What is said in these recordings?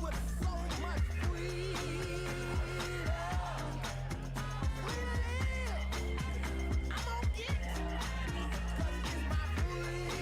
with so much freedom. I'm gonna get it, 'cause it's my freedom.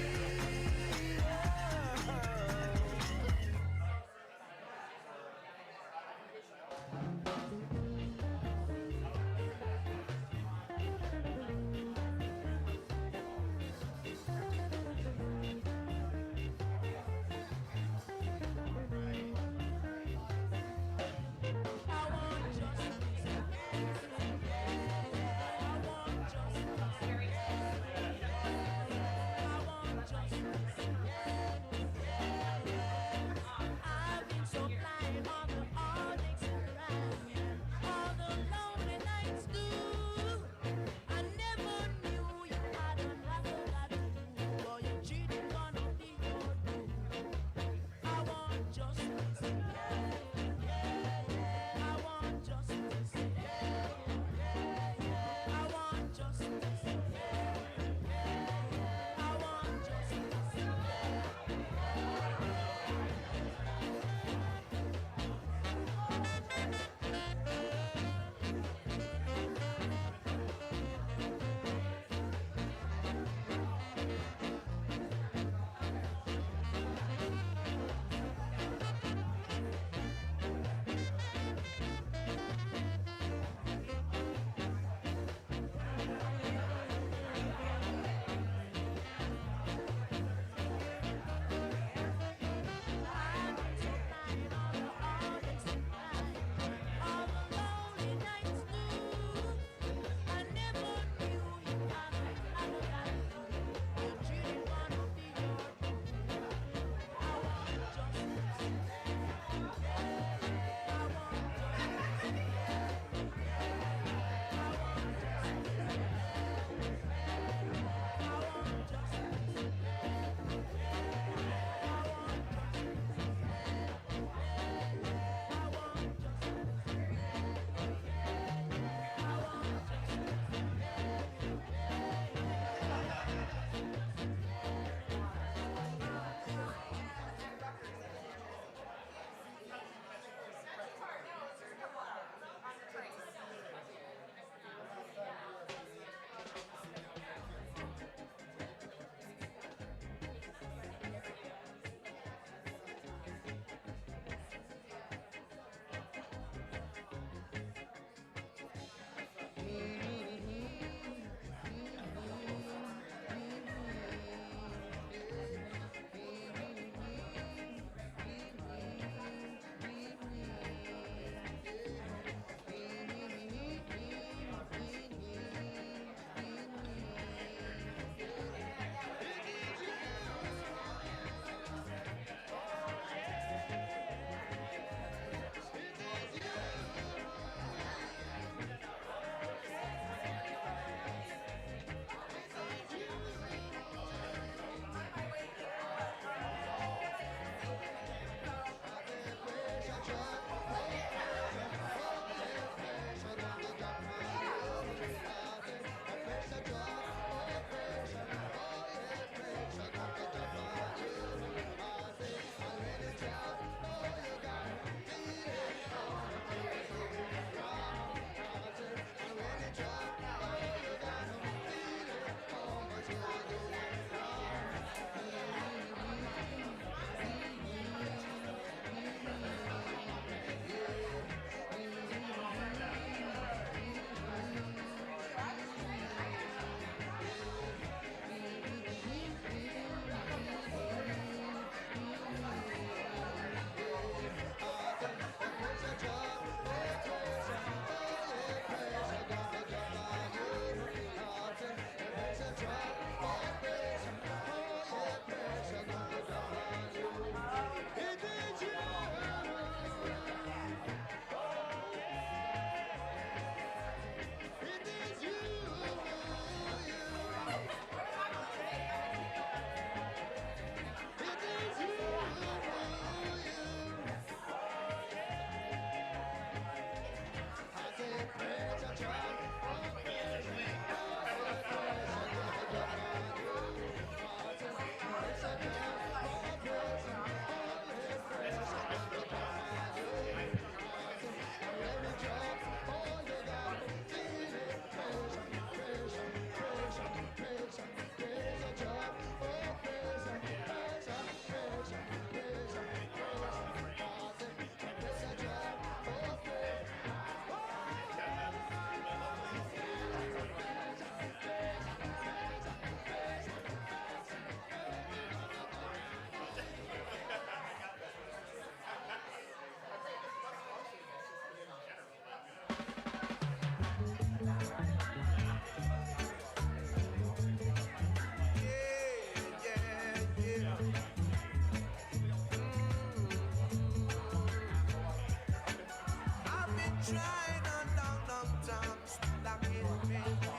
trying a long, long time, still I can't make it.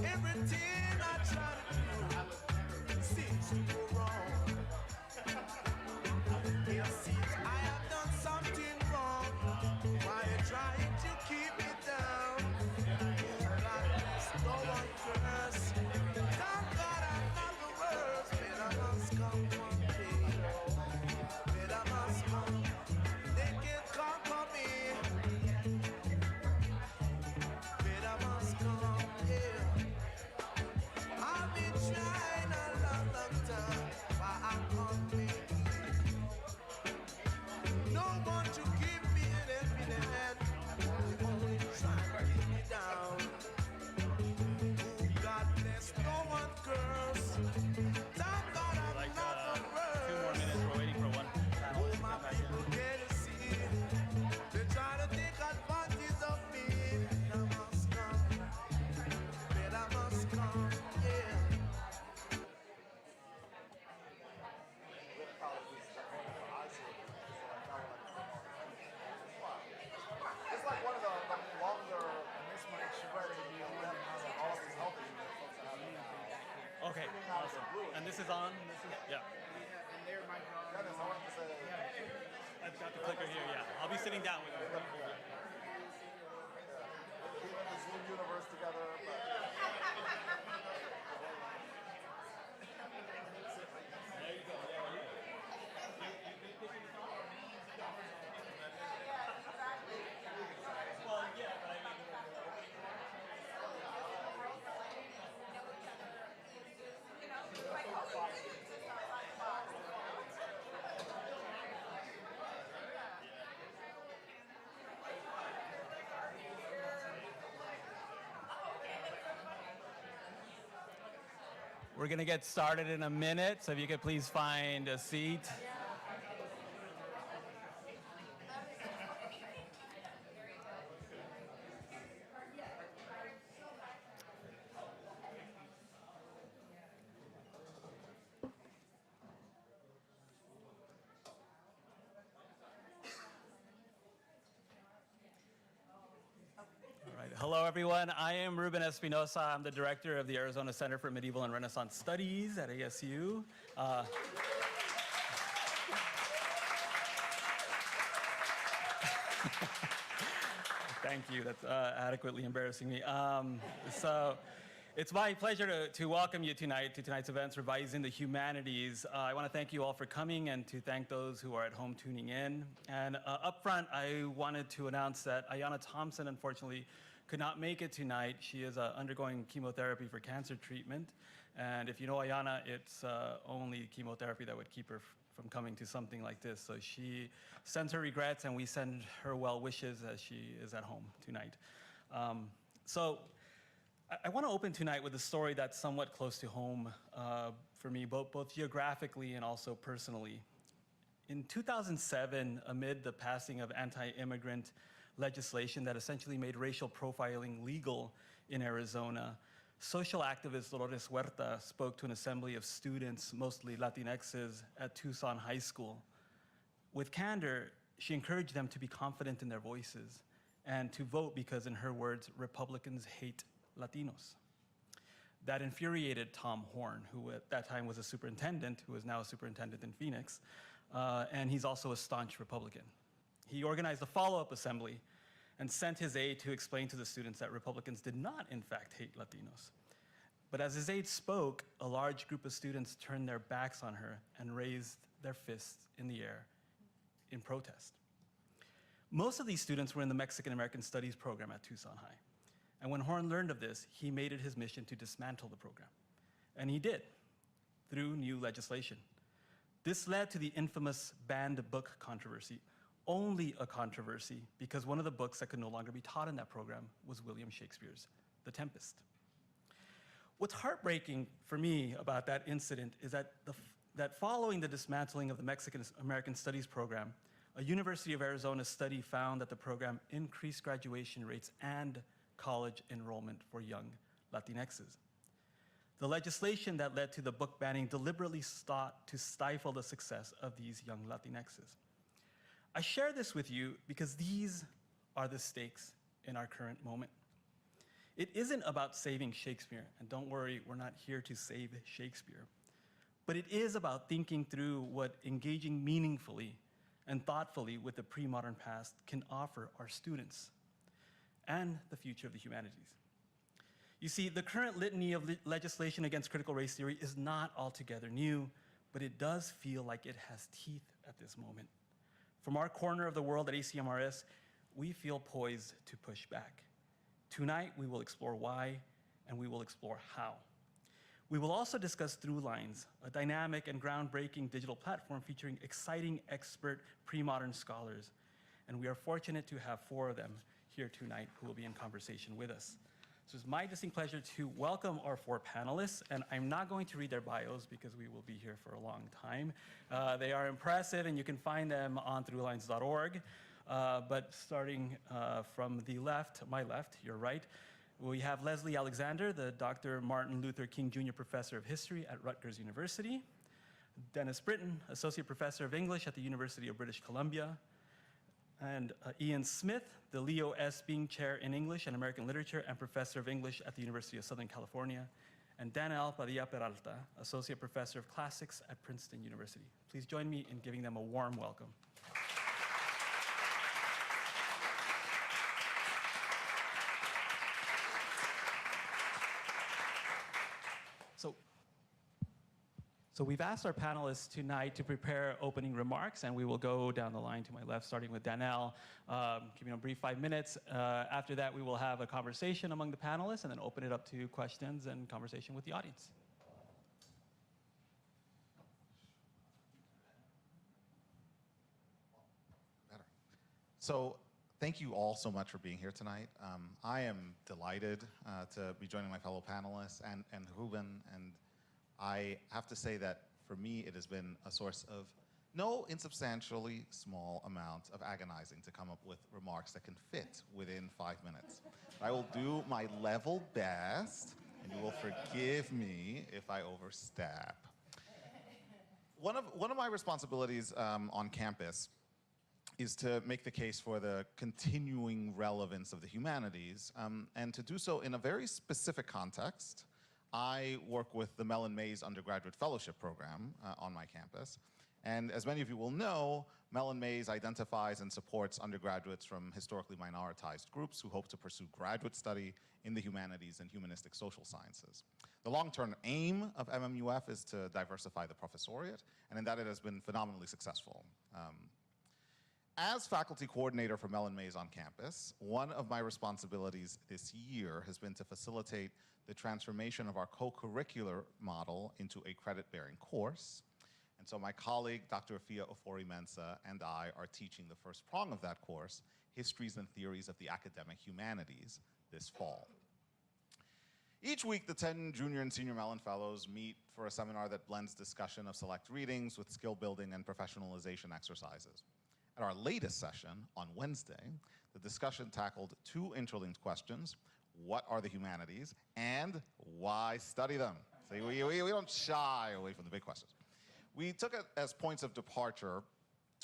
Everything I try to do seems to go wrong. It seems I have done something wrong. Why you trying to keep me down? God bless, no one curse. Thank God I'm not the worst. Better must come one day. Better must come. They can't conquer me. Better must come, yeah. I've been trying a long, long time, but I can't make it. No one to keep me in hand. Only trying to keep me down. God bless, no one curse. Thank God I'm Like not the 2 more worst. minutes. We're waiting for one panel Oh, to my come back people in. can't see. They try to take advantage of me. Better must come. Better must come, yeah. It's like one of the longer, and this might show all of these health issues folks that have. Okay, awesome. And this is on? Yeah. And they're my Dennis, I wanted to say, I've got the clicker here, yeah. I'll be sitting down with you. keeping the Zoom universe together, but There you go. Well, yeah, but I mean, we're going to get started in a minute, so if you could please find a seat. All right. Hello, everyone. I am Ruben Espinosa. I'm the director of the Arizona Center for Medieval and Renaissance Studies at ASU. Thank you. That's adequately embarrassing me. So it's my pleasure to welcome you tonight to tonight's events, Revising the Humanities. I want to thank you all for coming and to thank those who are at home tuning in. And up front, I wanted to announce that Ayanna Thompson, unfortunately, could not make it tonight. She is undergoing chemotherapy for cancer treatment. And if you know Ayanna, it's only chemotherapy that would keep her from coming to something like this. So she sends her regrets, and we send her well wishes as she is at home tonight. So I want to open tonight with a story that's somewhat close to home for me, both geographically and also personally. In 2007, amid the passing of anti-immigrant legislation that essentially made racial profiling legal in Arizona, social activist Dolores Huerta spoke to an assembly of students, mostly Latinxes, at Tucson High School. With candor, she encouraged them to be confident in their voices and to vote because, in her words, Republicans hate Latinos. That infuriated Tom Horn, who at that time was a superintendent, who is now a superintendent in Phoenix, and he's also a staunch Republican. He organized a follow-up assembly and sent his aide to explain to the students that Republicans did not, in fact, hate Latinos. But as his aide spoke, a large group of students turned their backs on her and raised their fists in the air in protest. Most of these students were in the Mexican American Studies program at Tucson High. And when Horn learned of this, he made it his mission to dismantle the program. And he did, through new legislation. This led to the infamous banned book controversy, only a controversy because one of the books that could no longer be taught in that program was William Shakespeare's The Tempest. What's heartbreaking for me about that incident is that following the dismantling of the Mexican American Studies program, a University of Arizona study found that the program increased graduation rates and college enrollment for young Latinxes. The legislation that led to the book banning deliberately sought to stifle the success of these young Latinxes. I share this with you because these are the stakes in our current moment. It isn't about saving Shakespeare, and don't worry, we're not here to save Shakespeare, but it is about thinking through what engaging meaningfully and thoughtfully with the pre-modern past can offer our students and the future of the humanities. You see, the current litany of legislation against critical race theory is not altogether new, but it does feel like it has teeth at this moment. From our corner of the world at ACMRS, we feel poised to push back. Tonight, we will explore why, and we will explore how. We will also discuss Throughlines, a dynamic and groundbreaking digital platform featuring exciting expert pre-modern scholars. And we are fortunate to have 4 of them here tonight who will be in conversation with us. So it's my distinct pleasure to welcome our 4 panelists, and I'm not going to read their bios because we will be here for a long time. They are impressive, and you can find them on throughlines.org. But starting from the left, my left, your right, we have Leslie Alexander, the Dr. Martin Luther King Jr. Professor of History at Rutgers University. Dennis Britton, Associate Professor of English at the University of British Columbia. And Ian Smith, the Leo S. Bing Chair in English and American Literature and Professor of English at the University of Southern California. And Daniel Padilla Peralta, Associate Professor of Classics at Princeton University. Please join me in giving them a warm welcome. So we've asked our panelists tonight to prepare opening remarks, and we will go down the line to my left, starting with Danielle, giving a brief 5 minutes. After that, we will have a conversation among the panelists, and then open it up to questions and conversation with the audience. Better. So thank you all so much for being here tonight. I am delighted to be joining my fellow panelists and Ruben, and I have to say that for me, it has been a source of no insubstantially small amount of agonizing to come up with remarks that can fit within 5 minutes. I will do my level best, and you will forgive me if I overstep. One of my responsibilities on campus is to make the case for the continuing relevance of the humanities, and to do so in a very specific context. I work with the Mellon undergraduate fellowship program on my campus. And as many of you will know, Mellon identifies and supports undergraduates from historically minoritized groups who hope to pursue graduate study in the humanities and humanistic social sciences. The long-term aim of MMUF is to diversify the professoriate, and in that it has been phenomenally successful. As faculty coordinator for Mellon on campus, one of my responsibilities this year has been to facilitate the transformation of our co-curricular model into a credit-bearing course. And so my colleague, Dr. Afia Ofori-Mensah, and I are teaching the first prong of that course, Histories and Theories of the Academic Humanities, this fall. Each week, the 10 junior and senior Mellon Fellows meet for a seminar that blends discussion of select readings with skill building and professionalization exercises. At our latest session on Wednesday, the discussion tackled 2 interlinked questions: what are the humanities, and why study them? So we don't shy away from the big questions. We took it as points of departure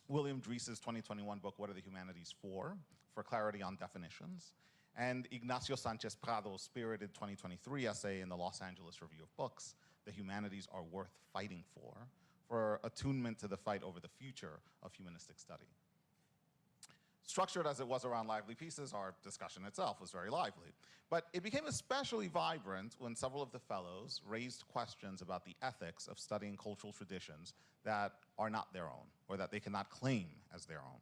William Drees's 2021 book, What Are the Humanities For clarity on definitions, and Ignacio Sanchez Prado's spirited 2023 essay in the Los Angeles Review of Books, The Humanities Are Worth Fighting for attunement to the fight over the future of humanistic study. Structured as it was around lively pieces, our discussion itself was very lively. But it became especially vibrant when several of the fellows raised questions about the ethics of studying cultural traditions that are not their own, or that they cannot claim as their own.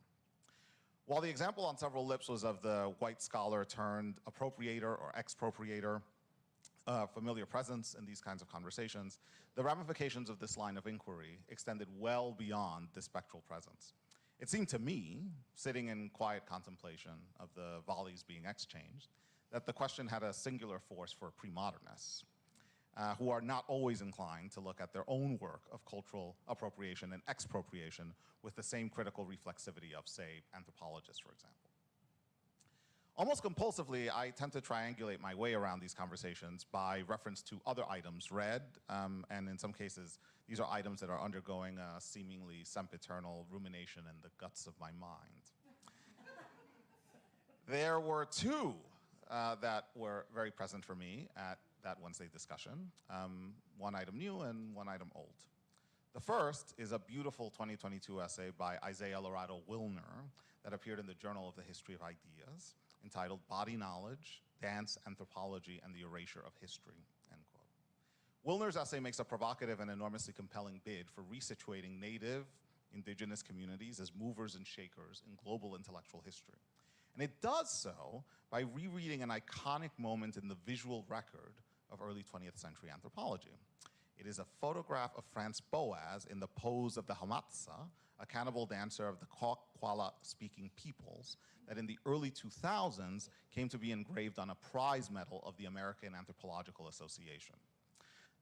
While the example on several lips was of the white scholar turned appropriator or expropriator, familiar presence in these kinds of conversations, the ramifications of this line of inquiry extended well beyond this spectral presence. It seemed to me, sitting in quiet contemplation of the volleys being exchanged, that the question had a singular force for pre-modernists, who are not always inclined to look at their own work of cultural appropriation and expropriation with the same critical reflexivity of, say, anthropologists, for example. Almost compulsively, I tend to triangulate my way around these conversations by reference to other items read, and in some cases, these are items that are undergoing a seemingly sempiternal rumination in the guts of my mind. There were two that were very present for me at that Wednesday discussion, one item new and one item old. The first is a beautiful 2022 essay by Isaiah Lorado Wilner that appeared in the Journal of the History of Ideas, entitled Body Knowledge, Dance, Anthropology, and the Erasure of History, end quote. Wilner's essay makes a provocative and enormously compelling bid for resituating native, indigenous communities as movers and shakers in global intellectual history. And it does so by rereading an iconic moment in the visual record of early 20th century anthropology. It is a photograph of France Boas in the pose of the Hamatsa, a cannibal dancer of the Kwakwa-speaking peoples, that in the early 2000s came to be engraved on a prize medal of the American Anthropological Association.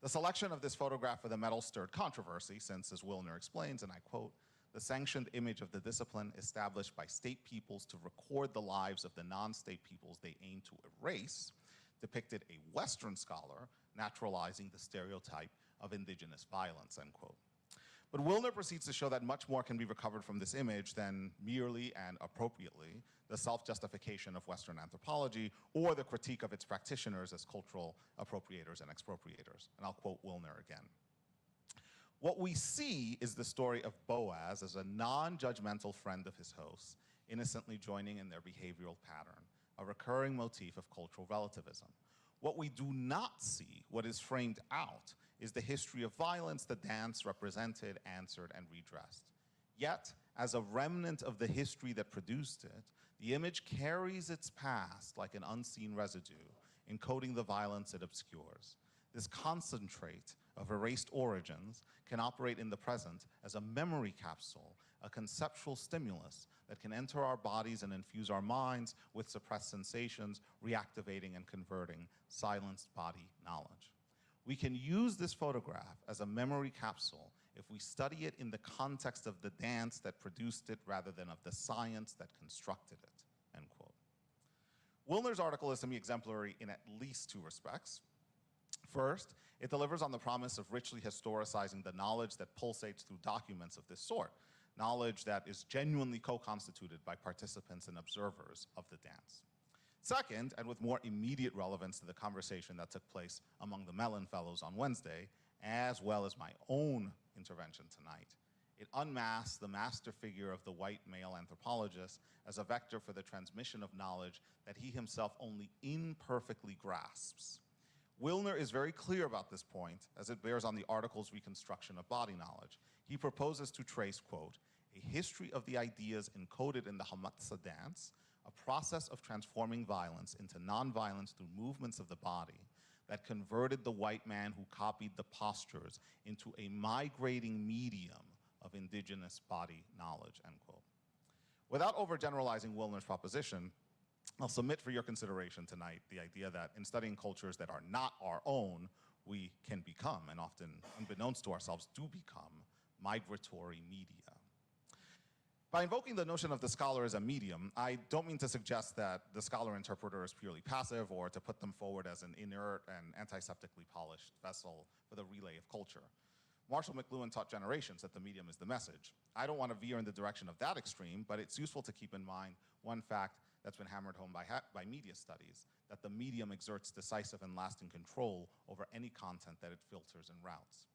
The selection of this photograph for the medal stirred controversy since, as Wilner explains, and I quote, "The sanctioned image of the discipline established by state peoples to record the lives of the non-state peoples they aim to erase depicted a Western scholar naturalizing the stereotype of indigenous violence," end quote. But Wilner proceeds to show that much more can be recovered from this image than merely and appropriately the self-justification of Western anthropology or the critique of its practitioners as cultural appropriators and expropriators. And I'll quote Wilner again. "What we see is the story of Boas as a non-judgmental friend of his hosts, innocently joining in their behavioral pattern, a recurring motif of cultural relativism. What we do not see, what is framed out, is the history of violence the dance represented, answered, and redressed. Yet, as a remnant of the history that produced it, the image carries its past like an unseen residue, encoding the violence it obscures. This concentrate of erased origins can operate in the present as a memory capsule, a conceptual stimulus that can enter our bodies and infuse our minds with suppressed sensations, reactivating and converting silenced body knowledge. We can use this photograph as a memory capsule if we study it in the context of the dance that produced it rather than of the science that constructed it," end quote. Wilner's article is to me exemplary in at least two respects. First, it delivers on the promise of richly historicizing the knowledge that pulsates through documents of this sort, knowledge that is genuinely co-constituted by participants and observers of the dance. Second, and with more immediate relevance to the conversation that took place among the Mellon Fellows on Wednesday, as well as my own intervention tonight, it unmasks the master figure of the white male anthropologist as a vector for the transmission of knowledge that he himself only imperfectly grasps. Wilner is very clear about this point as it bears on the article's reconstruction of body knowledge. He proposes to trace, quote, "a history of the ideas encoded in the Hamatsa dance, a process of transforming violence into nonviolence through movements of the body that converted the white man who copied the postures into a migrating medium of indigenous body knowledge," end quote. Without overgeneralizing Wilner's proposition, I'll submit for your consideration tonight the idea that in studying cultures that are not our own, we can become, and often unbeknownst to ourselves do become, migratory media. By invoking the notion of the scholar as a medium, I don't mean to suggest that the scholar-interpreter is purely passive or to put them forward as an inert and antiseptically polished vessel for the relay of culture. Marshall McLuhan taught generations that the medium is the message. I don't want to veer in the direction of that extreme, but it's useful to keep in mind one fact that's been hammered home by media studies, that the medium exerts decisive and lasting control over any content that it filters and routes.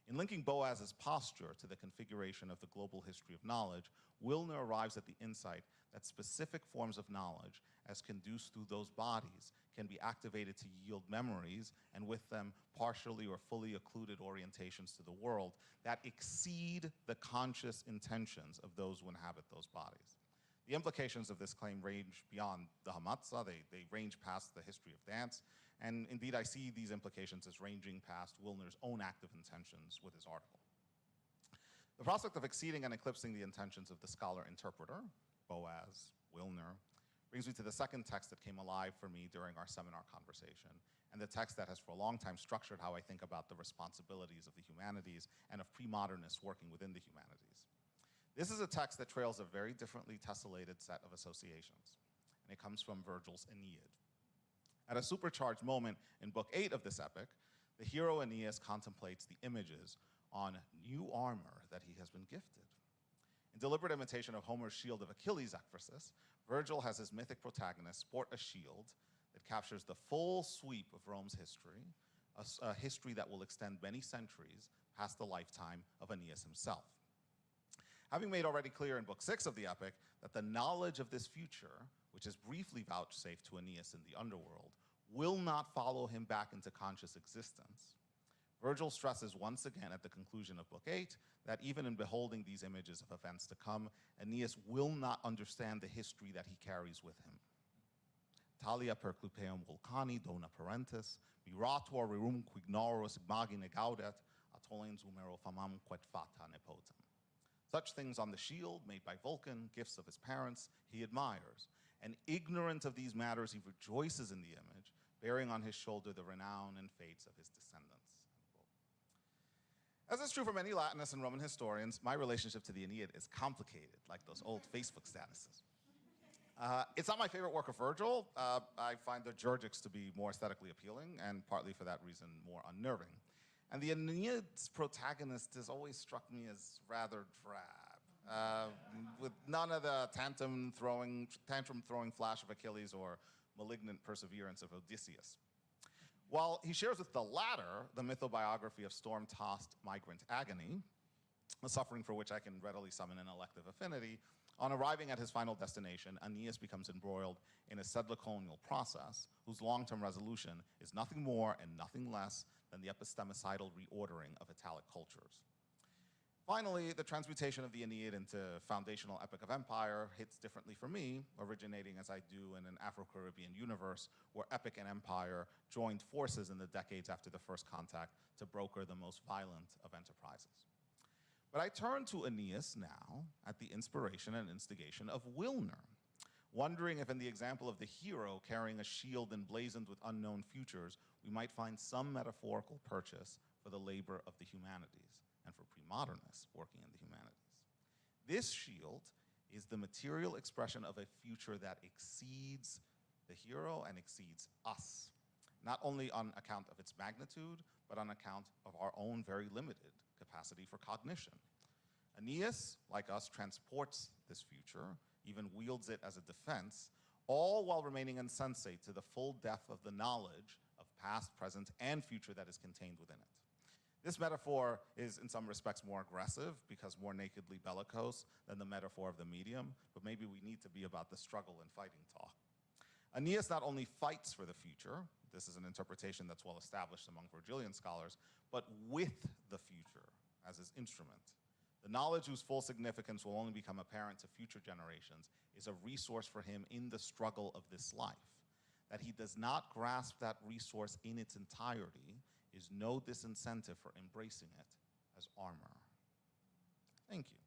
In linking Boas's posture to the configuration of the global history of knowledge, Wilner arrives at the insight that specific forms of knowledge, as conduced through those bodies, can be activated to yield memories, and with them partially or fully occluded orientations to the world that exceed the conscious intentions of those who inhabit those bodies. The implications of this claim range beyond the Hamatsa, they range past the history of dance, and indeed I see these implications as ranging past Wilner's own active intentions with his article. The prospect of exceeding and eclipsing the intentions of the scholar-interpreter, Boas, Wilner, brings me to the second text that came alive for me during our seminar conversation, and the text that has for a long time structured how I think about the responsibilities of the humanities and of pre-modernists working within the humanities. This is a text that trails a very differently tessellated set of associations. and it comes from Virgil's Aeneid. At a supercharged moment in Book 8 of this epic, the hero Aeneas contemplates the images on new armor that he has been gifted. In deliberate imitation of Homer's shield of Achilles' ekphrasis, Virgil has his mythic protagonist sport a shield that captures the full sweep of Rome's history, a history that will extend many centuries past the lifetime of Aeneas himself. Having made already clear in Book 6 of the epic that the knowledge of this future, which is briefly vouchsafed to Aeneas in the underworld, will not follow him back into conscious existence, Virgil stresses once again at the conclusion of Book 8 that even in beholding these images of events to come, Aeneas will not understand the history that he carries with him. Talia perclupeum vulcani dona parentis, mirator rerum quignoros imagine gaudet, atolens umero famam quet fata nepotem. Such things on the shield made by Vulcan, gifts of his parents, he admires. And ignorant of these matters, he rejoices in the image, bearing on his shoulder the renown and fates of his descendants. As is true for many Latinists and Roman historians, my relationship to the Aeneid is complicated, like those old Facebook statuses. It's not my favorite work of Virgil. I find the Georgics to be more aesthetically appealing, and partly for that reason, more unnerving. And the Aeneid's protagonist has always struck me as rather drab, with none of the tantrum-throwing flash of Achilles or malignant perseverance of Odysseus. While he shares with the latter the mythobiography of storm-tossed migrant agony, a suffering for which I can readily summon an elective affinity, on arriving at his final destination, Aeneas becomes embroiled in a sedecolonial process whose long-term resolution is nothing more and nothing less than the epistemicidal reordering of Italic cultures. Finally, the transmutation of the Aeneid into foundational epic of empire hits differently for me, originating as I do in an Afro-Caribbean universe where epic and empire joined forces in the decades after the first contact to broker the most violent of enterprises. But I turn to Aeneas now at the inspiration and instigation of Wilner, wondering if in the example of the hero carrying a shield emblazoned with unknown futures, we might find some metaphorical purchase for the labor of the humanities and for premodernists working in the humanities. This shield is the material expression of a future that exceeds the hero and exceeds us, not only on account of its magnitude, but on account of our own very limited capacity for cognition. Aeneas, like us, transports this future, even wields it as a defense, all while remaining insensate to the full depth of the knowledge of past, present, and future that is contained within it. This metaphor is, in some respects, more aggressive because more nakedly bellicose than the metaphor of the medium, but maybe we need to be about the struggle and fighting talk. Aeneas not only fights for the future, this is an interpretation that's well established among Virgilian scholars, but with the future as his instrument. The knowledge whose full significance will only become apparent to future generations is a resource for him in the struggle of this life. That he does not grasp that resource in its entirety is no disincentive for embracing it as armor. Thank you.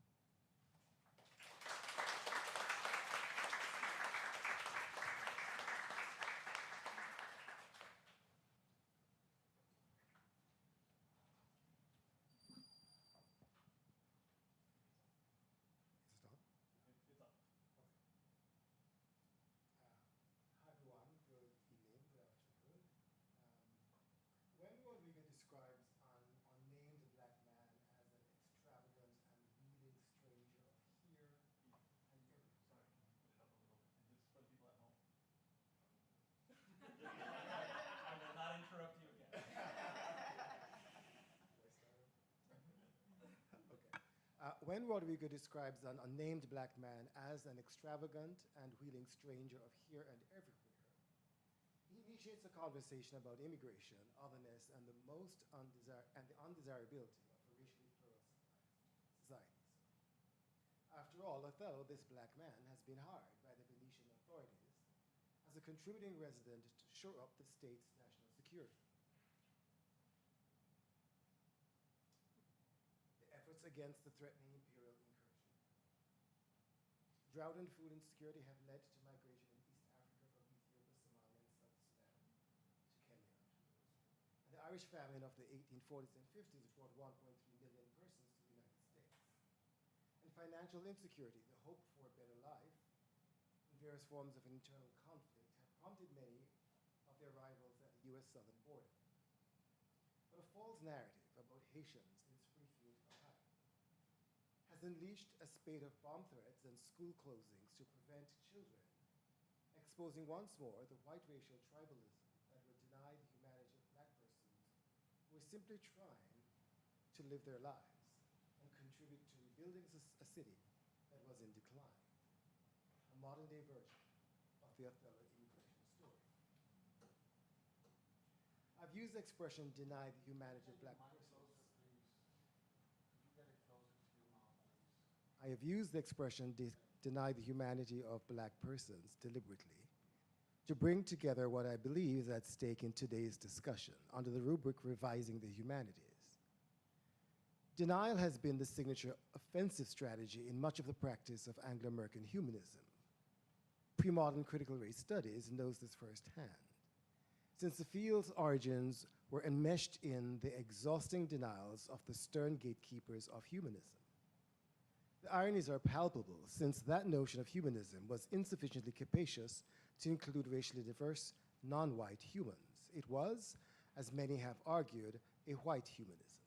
Hi everyone, good evening, good afternoon. When Rodriguez describes an unnamed black man as an extravagant and wheeling stranger of here and everywhere. I will not interrupt you again. When Rodriguez describes an unnamed black man as an extravagant and wheeling stranger of here and everywhere, he initiates a conversation about immigration, otherness, and the undesirability of a racially plural societies. After all, Othello, this black man, has been hired by the Venetian authorities as a contributing resident to shore up the state's national security. The efforts against the threatening imperial incursion. Drought and food insecurity have led to migration in East Africa from Ethiopia, Somalia, and South Sudan to Kenya. And the Irish famine of the 1840s and 50s brought 1.3 million persons to the United States. And financial insecurity, the hope for a better life, various forms of internal conflict have prompted many of their rivals at the U.S. southern border. But a false narrative about Haitians in Springfield, Ohio, has unleashed a spate of bomb threats and school closings to prevent children, exposing once more the white racial tribalism that would deny the humanity of black persons who were simply trying to live their lives and contribute to rebuilding a city that was in decline, a modern-day version of the Othello immigration story. I've used the expression deny the humanity of black persons. I have used the expression deny the humanity of black persons deliberately to bring together what I believe is at stake in today's discussion under the rubric revising the humanities. Denial has been the signature offensive strategy in much of the practice of Anglo-American humanism. Premodern critical race studies knows this firsthand, since the field's origins were enmeshed in the exhausting denials of the stern gatekeepers of humanism. The ironies are palpable, since that notion of humanism was insufficiently capacious to include racially diverse, non-white humans. It was, as many have argued, a white humanism.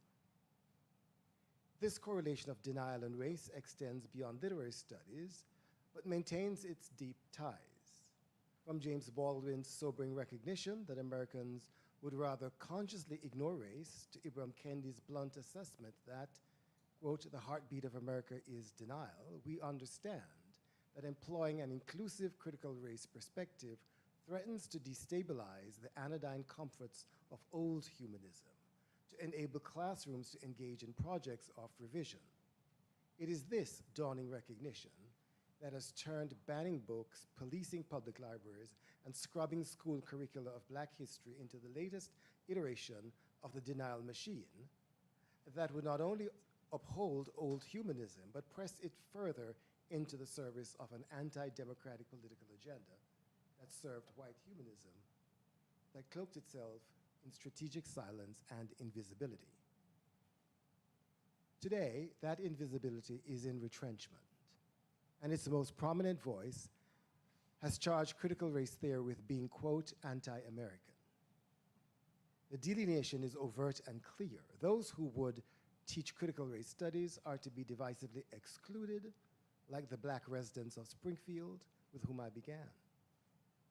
This correlation of denial and race extends beyond literary studies, but maintains its deep ties. From James Baldwin's sobering recognition that Americans would rather consciously ignore race to Ibram Kendi's blunt assessment that, quote, the heartbeat of America is denial, we understand that employing an inclusive critical race perspective threatens to destabilize the anodyne comforts of old humanism, to enable classrooms to engage in projects of revision. It is this dawning recognition that has turned banning books, policing public libraries, and scrubbing school curricula of black history into the latest iteration of the denial machine that would not only uphold old humanism, but press it further into the service of an anti-democratic political agenda that served white humanism, that cloaked itself in strategic silence and invisibility. Today, that invisibility is in retrenchment, and its most prominent voice has charged critical race theory with being, quote, anti-American. The delineation is overt and clear. Those who would teach critical race studies are to be divisively excluded, like the black residents of Springfield with whom I began.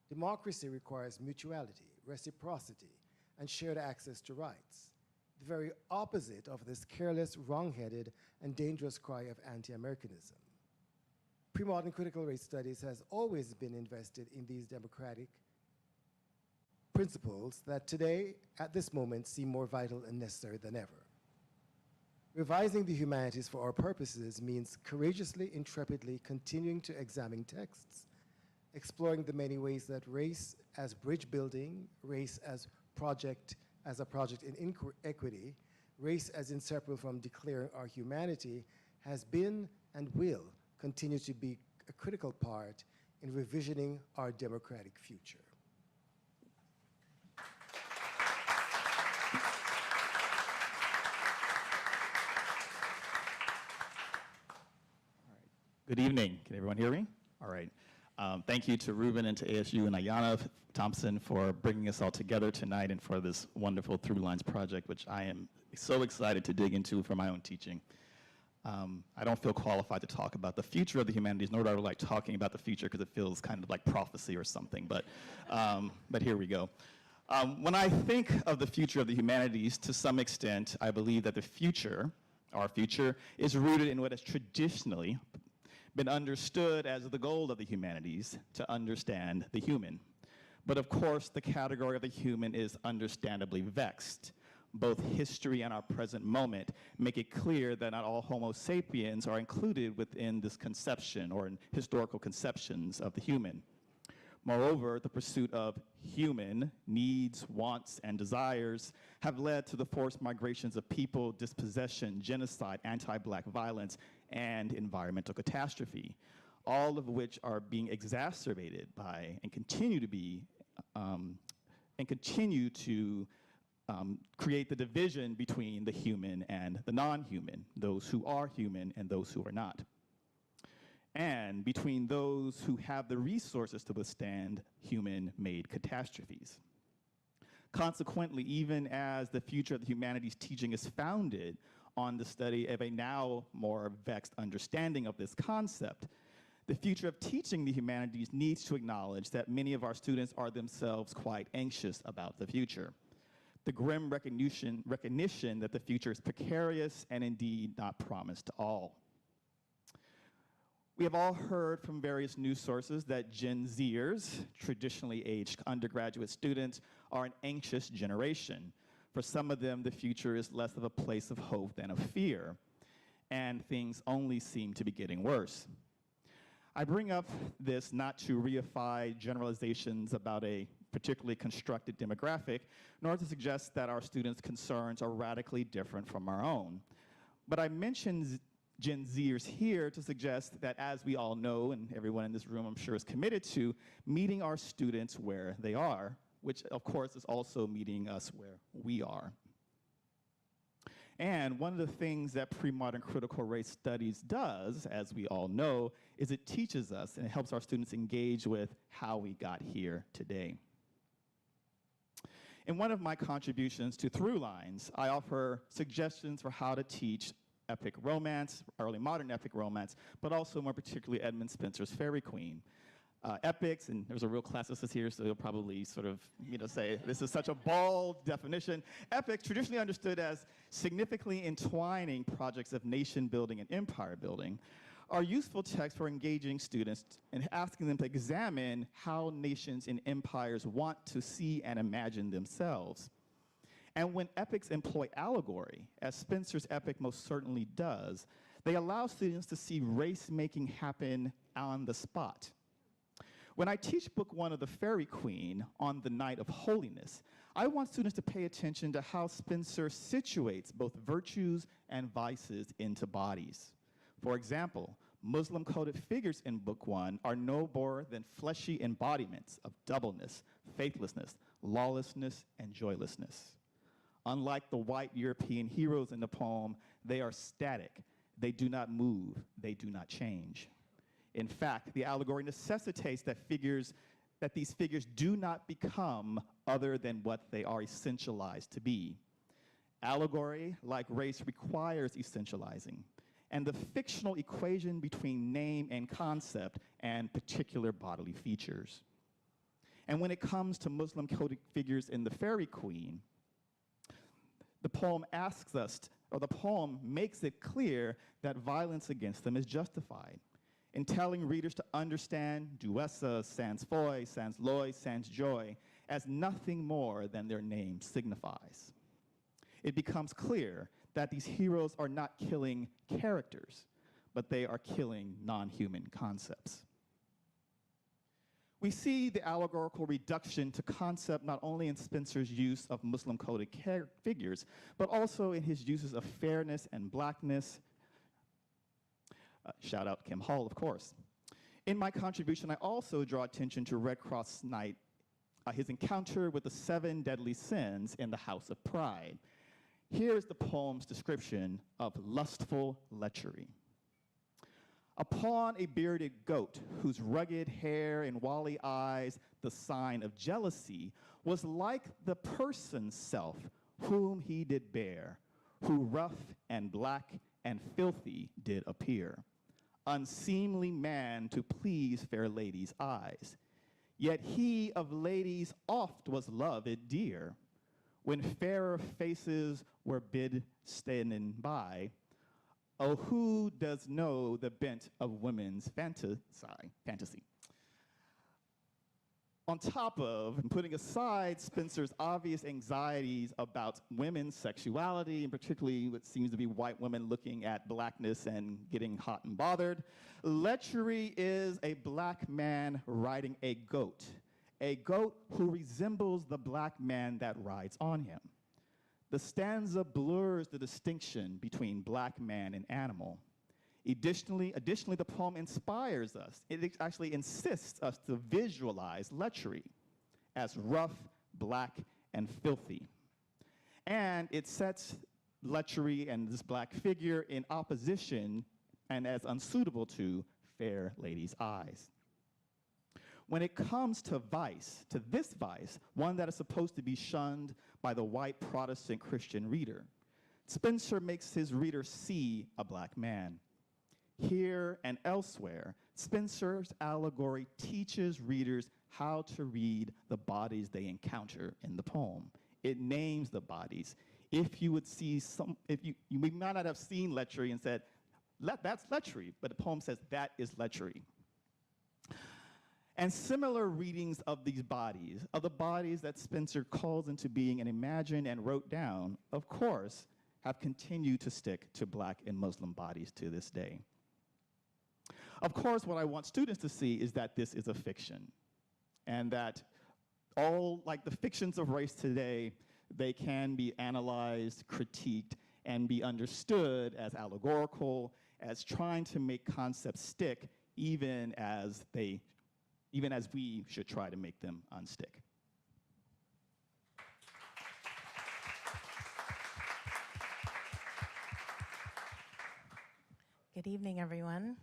Democracy requires mutuality, reciprocity, and shared access to rights, the very opposite of this careless, wrong-headed, and dangerous cry of anti-Americanism. Premodern critical race studies has always been invested in these democratic principles that today, at this moment, seem more vital and necessary than ever. Revising the humanities for our purposes means courageously, intrepidly continuing to examine texts, exploring the many ways that race as bridge building, race as a project in equity, race as inseparable from declaring our humanity, has been and will continue to be a critical part in revisioning our democratic future. Good evening. Can everyone hear me? All right. Thank you to Ruben and to ASU and Ayanna Thompson for bringing us all together tonight and for this wonderful Throughlines project, which I am so excited to dig into for my own teaching. I don't feel qualified to talk about the future of the humanities, nor do I like talking about the future because it feels kind of like prophecy or something, but here we go. When I think of the future of the humanities, to some extent, I believe that the future, our future, is rooted in what has traditionally been understood as the goal of the humanities, to understand the human. But of course, the category of the human is understandably vexed. Both history and our present moment make it clear that not all Homo sapiens are included within this conception or in historical conceptions of the human. Moreover, the pursuit of human needs, wants, and desires have led to the forced migrations of people, dispossession, genocide, anti-Black violence, and environmental catastrophe, all of which are being exacerbated by and continue to create the division between the human and the non-human, those who are human and those who are not. and between those who have the resources to withstand human-made catastrophes. Consequently, even as the future of the humanities teaching is founded on the study of a now more vexed understanding of this concept, the future of teaching the humanities needs to acknowledge that many of our students are themselves quite anxious about the future. The grim recognition that the future is precarious and indeed not promised to all. We have all heard from various news sources that Gen Zers, traditionally aged undergraduate students, are an anxious generation. For some of them, the future is less of a place of hope than of fear, and things only seem to be getting worse. I bring up this not to reify generalizations about a particularly constructed demographic, nor to suggest that our students' concerns are radically different from our own. But I mention Gen Zers here to suggest that, as we all know, and everyone in this room I'm sure is committed to, meeting our students where they are, which of course is also meeting us where we are. And one of the things that premodern critical race studies does, as we all know, is it teaches us and it helps our students engage with how we got here today. In one of my contributions to Throughlines, I offer suggestions for how to teach epic romance, early modern epic romance, but also more particularly Edmund Spenser's Fairy Queen. Epics, and there's a real classicist here, so you'll probably sort of, say this is such a bald definition. Epics, traditionally understood as significantly entwining projects of nation building and empire building, are useful texts for engaging students and asking them to examine how nations and empires want to see and imagine themselves. And when epics employ allegory, as Spenser's epic most certainly does, they allow students to see race-making happen on the spot. When I teach book 1 of the Fairy Queen on the Night of Holiness, I want students to pay attention to how Spenser situates both virtues and vices into bodies. For example, Muslim-coded figures in book 1 are no more than fleshy embodiments of doubleness, faithlessness, lawlessness, and joylessness. Unlike the white European heroes in the poem, they are static. They do not move. They do not change. In fact, the allegory necessitates that these figures do not become other than what they are essentialized to be. Allegory, like race, requires essentializing, and the fictional equation between name and concept and particular bodily features. And when it comes to Muslim-coded figures in the Fairy Queen, the poem asks us, or the poem makes it clear that violence against them is justified, in telling readers to understand duessa, sans foi, sans loi, sans joy, as nothing more than their name signifies. It becomes clear that these heroes are not killing characters, but they are killing non-human concepts. We see the allegorical reduction to concept not only in Spenser's use of Muslim-coded figures, but also in his uses of fairness and blackness. Shout out Kim Hall, of course. In my contribution, I also draw attention to Red Cross Knight, his encounter with the 7 deadly sins in the House of Pride. Here's the poem's description of lustful lechery. Upon a bearded goat, whose rugged hair and wally eyes, the sign of jealousy, was like the person's self whom he did bear, who rough and black and filthy did appear, unseemly man to please fair ladies' eyes. Yet he of ladies oft was loved dear, when fairer faces were bid standing by. Oh, who does know the bent of women's fantasy? On top of, and putting aside Spenser's obvious anxieties about women's sexuality, and particularly what seems to be white women looking at blackness and getting hot and bothered, lechery is a black man riding a goat who resembles the black man that rides on him. The stanza blurs the distinction between black man and animal. Additionally, the poem inspires us. It actually insists us to visualize lechery as rough, black, and filthy. And it sets lechery and this black figure in opposition and as unsuitable to fair lady's eyes. When it comes to vice, to this vice, one that is supposed to be shunned by the white Protestant Christian reader, Spencer makes his reader see a black man. Here and elsewhere, Spencer's allegory teaches readers how to read the bodies they encounter in the poem. It names the bodies. If you would see you may not have seen lechery and said, that's lechery, but the poem says that is lechery. And similar readings of these bodies, of the bodies that Spencer calls into being and imagined and wrote down, of course, have continued to stick to Black and Muslim bodies to this day. Of course, what I want students to see is that this is a fiction, and that all, like the fictions of race today, they can be analyzed, critiqued, and be understood as allegorical, as trying to make concepts stick, even as we should try to make them unstick. Good evening, everyone.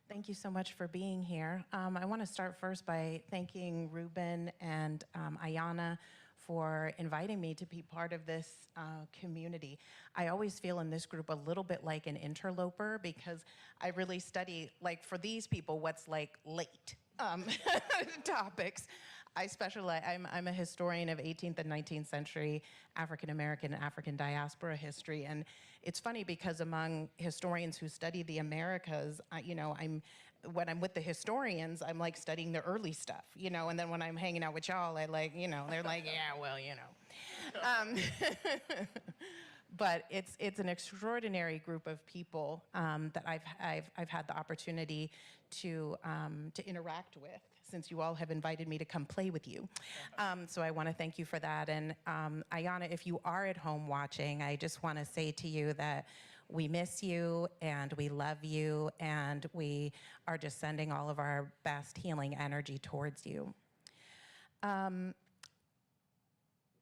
Thank you so much for being here. I want to start first by thanking Ruben and Ayana for inviting me to be part of this community. I always feel in this group a little bit like an interloper because I really study, like for these people, what's like late topics. I specialize, I'm a historian of 18th and 19th century African-American and African diaspora history. And it's funny because among historians who study the Americas, when I'm with the historians, I'm like studying the early stuff, and then when I'm hanging out with y'all, I like, they're like, yeah, well, But it's an extraordinary group of people that I've had the opportunity to interact with, since you all have invited me to come play with you. So I want to thank you for that. And Ayana, if you are at home watching, I just want to say to you that we miss you and we love you, and we are just sending all of our best healing energy towards you.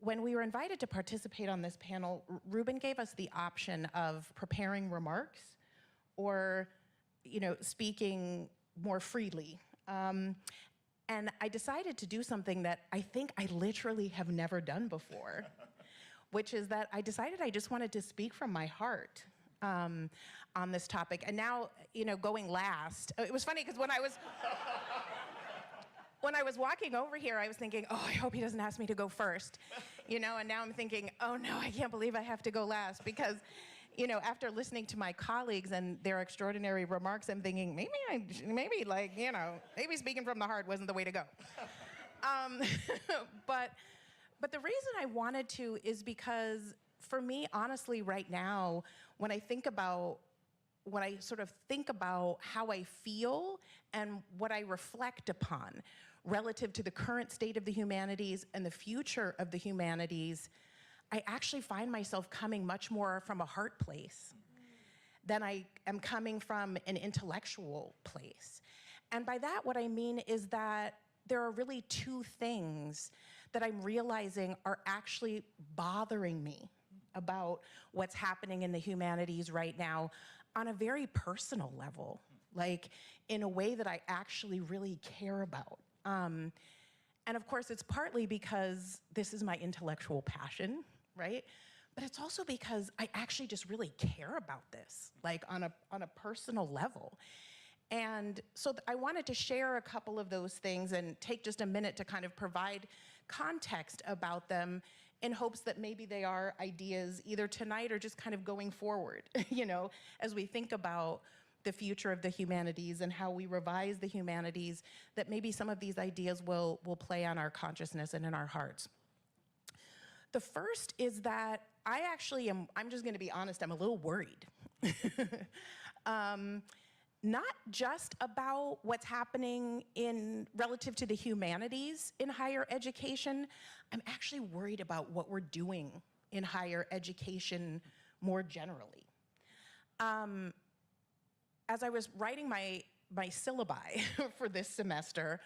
When we were invited to participate on this panel, Ruben gave us the option of preparing remarks or, speaking more freely. And I decided to do something that I think I literally have never done before, which is that I decided I just wanted to speak from my heart on this topic. And now, going last, it was funny because when I was walking over here, I was thinking, oh, I hope he doesn't ask me to go first, and now I'm thinking, oh no, I can't believe I have to go last because, after listening to my colleagues and their extraordinary remarks, I'm thinking, maybe speaking from the heart wasn't the way to go. But the reason I wanted to is because for me, honestly, right now, when I sort of think about how I feel and what I reflect upon relative to the current state of the humanities and the future of the humanities, I actually find myself coming much more from a heart place than I am coming from an intellectual place. And by that, what I mean is that there are really two things that I'm realizing are actually bothering me about what's happening in the humanities right now on a very personal level, like in a way that I actually really care about. And of course, it's partly because this is my intellectual passion, right? But it's also because I actually just really care about this, like on a personal level. And so I wanted to share a couple of those things and take just a minute to kind of provide context about them in hopes that maybe they are ideas either tonight or just kind of going forward, as we think about the future of the humanities and how we revise the humanities, that maybe some of these ideas will play on our consciousness and in our hearts. The first is that I actually I'm just gonna be honest, I'm a little worried. Not just about what's happening relative to the humanities in higher education, I'm actually worried about what we're doing in higher education more generally. As I was writing my syllabi for this semester,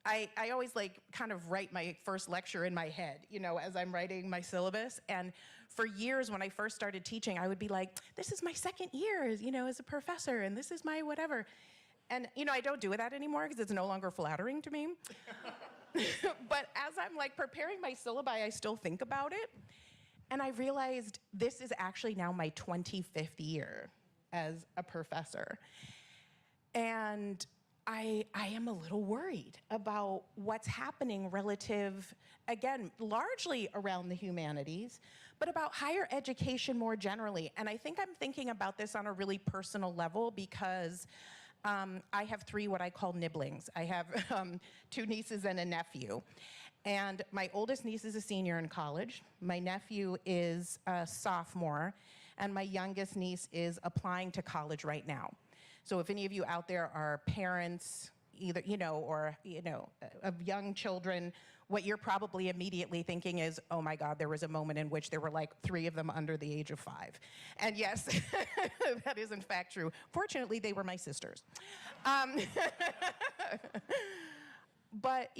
I always kind of write my first lecture in my head, as I'm writing my syllabus. And for years when I first started teaching, I would be like, this is my second year, as a professor, and this is my whatever. And, I don't do that anymore because it's no longer flattering to me. But as I'm like preparing my syllabi, I still think about it. And I realized this is actually now my 25th year as a professor. And I am a little worried about what's happening relative, again, largely around the humanities, but about higher education more generally. And I think I'm thinking about this on a really personal level because I have 3 what I call nibblings. I have 2 nieces and a nephew. And my oldest niece is a senior in college. My nephew is a sophomore. And my youngest niece is applying to college right now. So if any of you out there are parents, either, or, of young children, what you're probably immediately thinking is, oh my God, there was a moment in which there were like 3 of them under the age of 5. And yes, that is in fact true. Fortunately, they were my sisters. But,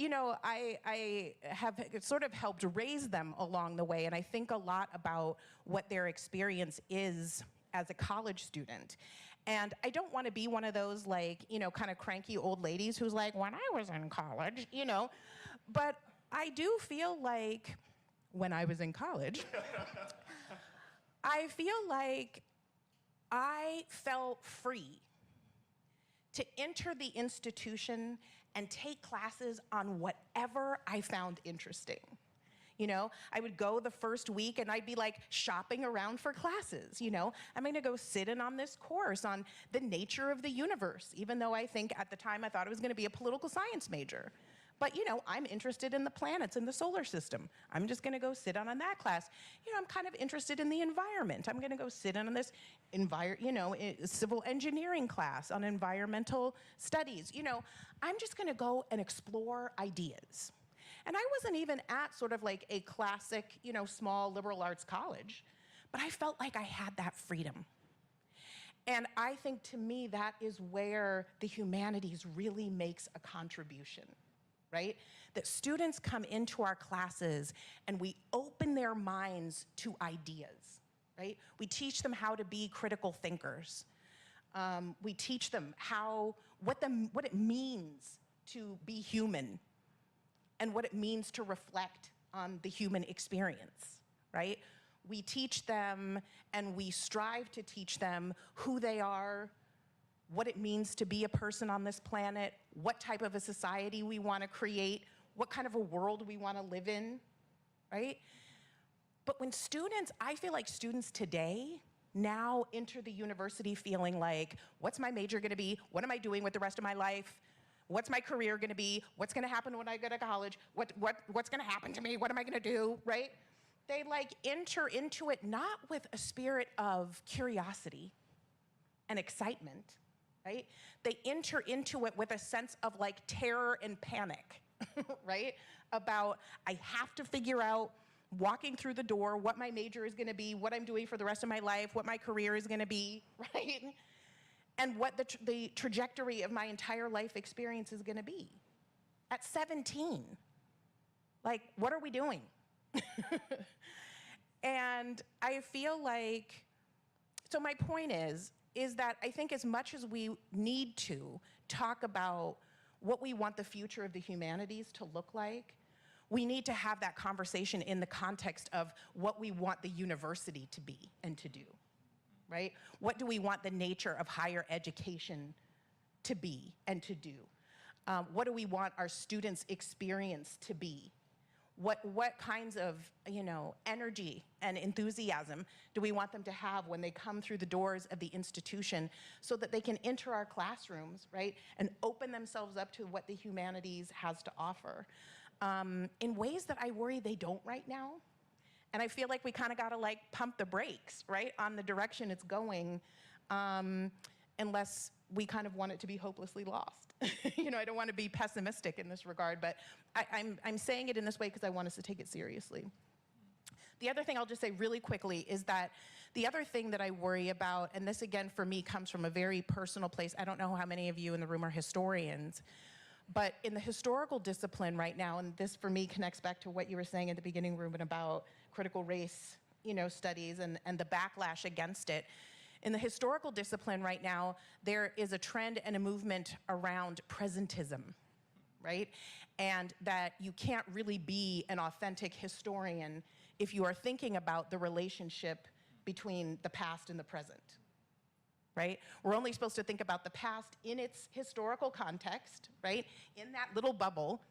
I have sort of helped raise them along the way, and I think a lot about what their experience is as a college student. And I don't want to be one of those kind of cranky old ladies who's like, when I was in college, But I do feel like when I was in college, I feel like I felt free to enter the institution and take classes on whatever I found interesting. I would go the first week and I'd be like shopping around for classes, I'm gonna go sit in on this course on the nature of the universe, even though I think at the time I thought it was gonna be a political science major. But, I'm interested in the planets in the solar system. I'm just gonna go sit on that class. I'm kind of interested in the environment. I'm gonna go sit in on this civil engineering class on environmental studies. I'm just gonna go and explore ideas. And I wasn't even at sort of like a classic, small liberal arts college, but I felt like I had that freedom. And I think to me, that is where the humanities really makes a contribution, right? That students come into our classes and we open their minds to ideas, right? We teach them how to be critical thinkers. We teach them what it means to be human and what it means to reflect on the human experience, right? We teach them and we strive to teach them who they are, what it means to be a person on this planet, what type of a society we want to create, what kind of a world we want to live in, right? But when I feel like students today now enter the university feeling like, what's my major going to be? What am I doing with the rest of my life? What's my career going to be? What's going to happen when I go to college? What's going to happen to me? What am I going to do, right? They enter into it not with a spirit of curiosity and excitement, right? They enter into it with a sense of terror and panic, right? About, I have to figure out, walking through the door, what my major is going to be, what I'm doing for the rest of my life, what my career is going to be, right? And what the trajectory of my entire life experience is going to be. At 17, what are we doing? And I feel so my point is that I think as much as we need to talk about what we want the future of the humanities to look like, we need to have that conversation in the context of what we want the university to be and to do. Right? What do we want the nature of higher education to be and to do? What do we want our students' experience to be? What kinds of energy and enthusiasm do we want them to have when they come through the doors of the institution so that they can enter our classrooms, right, and open themselves up to what the humanities has to offer in ways that I worry they don't right now. And I feel like we kind of got to pump the brakes, right, on the direction it's going, unless we kind of want it to be hopelessly lost. I don't want to be pessimistic in this regard, but I'm saying it in this way because I want us to take it seriously. The other thing I'll just say really quickly is that the other thing that I worry about, and this again for me comes from a very personal place, I don't know how many of you in the room are historians, but in the historical discipline right now, and this for me connects back to what you were saying at the beginning, Ruben, about critical race, studies and the backlash against it. In the historical discipline right now, there is a trend and a movement around presentism, right? And that you can't really be an authentic historian if you are thinking about the relationship between the past and the present, right? We're only supposed to think about the past in its historical context, right? In that little bubble,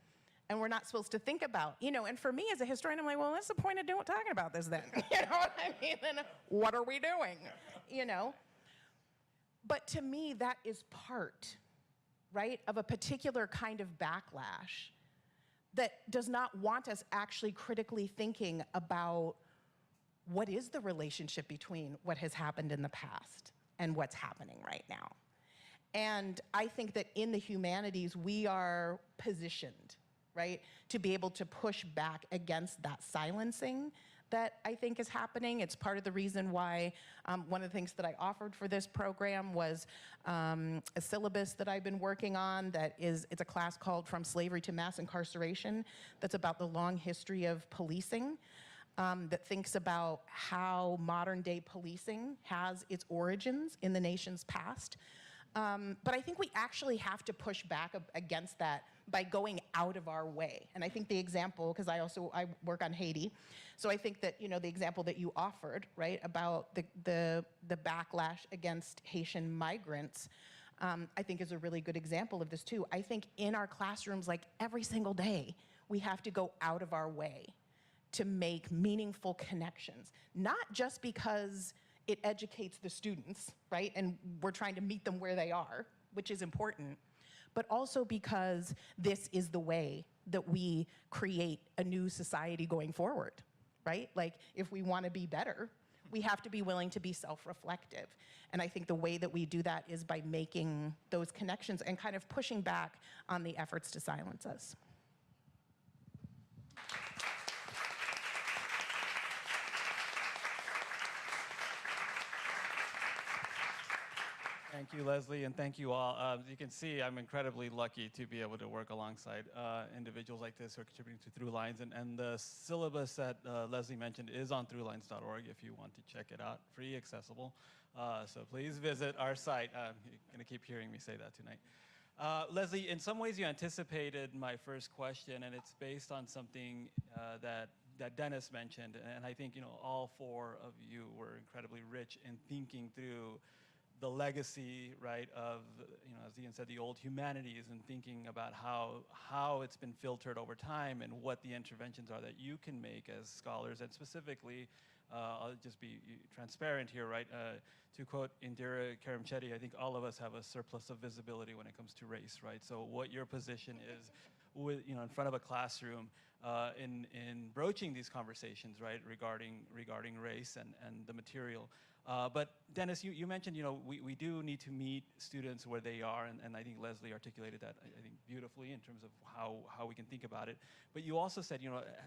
and we're not supposed to think about, and for me as a historian, I'm like, well, what's the point of talking about this then? You know what I mean? Then what are we doing, But to me, that is part, right, of a particular kind of backlash that does not want us actually critically thinking about what is the relationship between what has happened in the past and what's happening right now. And I think that in the humanities, we are positioned, right, to be able to push back against that silencing that I think is happening. It's part of the reason why one of the things that I offered for this program was a syllabus that I've been working on it's a class called From Slavery to Mass Incarceration that's about the long history of policing, that thinks about how modern day policing has its origins in the nation's past. But I think we actually have to push back against that by going out of our way. And I think the example, because I work on Haiti, so I think that the example that you offered, right, about the backlash against Haitian migrants, I think is a really good example of this too. I think in our classrooms, like every single day, we have to go out of our way to make meaningful connections, not just because it educates the students, right? And we're trying to meet them where they are, which is important, but also because this is the way that we create a new society going forward, right? Like, if we want to be better, we have to be willing to be self-reflective. And I think the way that we do that is by making those connections and kind of pushing back on the efforts to silence us. Thank you, Leslie, and thank you all. As you can see, I'm incredibly lucky to be able to work alongside individuals like this who are contributing to Throughlines. And the syllabus that Leslie mentioned is on throughlines.org if you want to check it out. Free, accessible. So please visit our site. You're going to keep hearing me say that tonight. Leslie, in some ways you anticipated my first question, and it's based on something that Dennis mentioned. And I think all four of you were incredibly rich in thinking through the legacy, right, of, as Ian said, the old humanities, and thinking about how it's been filtered over time and what the interventions are that you can make as scholars. And specifically, I'll just be transparent here, right? To quote Indira Karimchetti, I think all of us have a surplus of visibility when it comes to race, right? So what your position is with, in front of a classroom in broaching these conversations, right, regarding race and the material. But Dennis, you mentioned, we do need to meet students where they are, and I think Leslie articulated that, I think, beautifully in terms of how we can think about it. But you also said,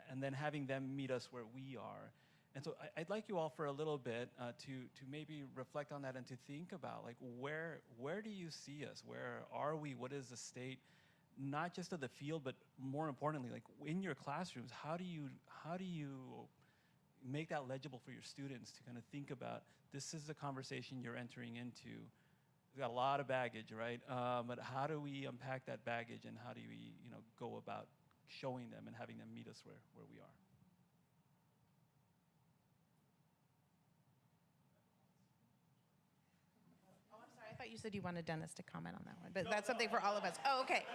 and then having them meet us where we are. And so I'd like you all for a little bit to maybe reflect on that and to think about, like, where do you see us? Where are we? What is the state, not just of the field, but more importantly, like in your classrooms, how do you make that legible for your students to kind of think about, this is the conversation you're entering into. We've got a lot of baggage, right? But how do we unpack that baggage, and how do we, go about showing them and having them meet us where we are? Oh, I'm sorry. I thought you said you wanted Dennis to comment on that one, but that's something for all of us. Oh, okay.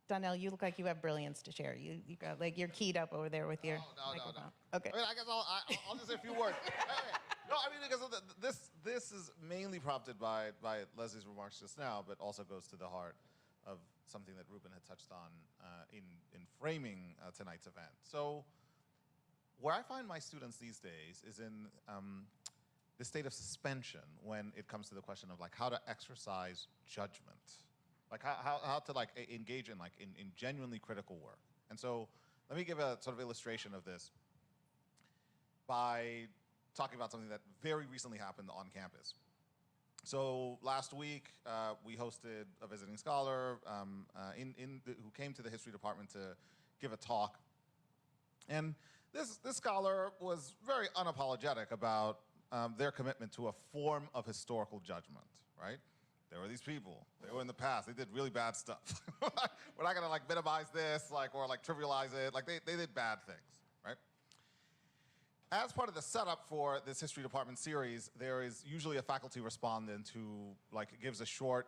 Donnell, you look like you have brilliance to share. You got, like, you're keyed up over there with your microphone. No. Okay. I mean, I guess I'll just say a few words. No, I mean, because this is mainly prompted by Leslie's remarks just now, but also goes to the heart of something that Ruben had touched on in framing tonight's event. So where I find my students these days is in the state of suspension when it comes to the question of, like, how to exercise judgment. Like how to, like, engage in genuinely critical work. And so let me give a sort of illustration of this by talking about something that very recently happened on campus. So last week, we hosted a visiting scholar who came to the history department to give a talk. And this scholar was very unapologetic about their commitment to a form of historical judgment, right? There were these people, they were in the past, they did really bad stuff. We're not gonna like minimize this, or trivialize it, they did bad things, right? As part of the setup for this history department series, there is usually a faculty respondent who gives a short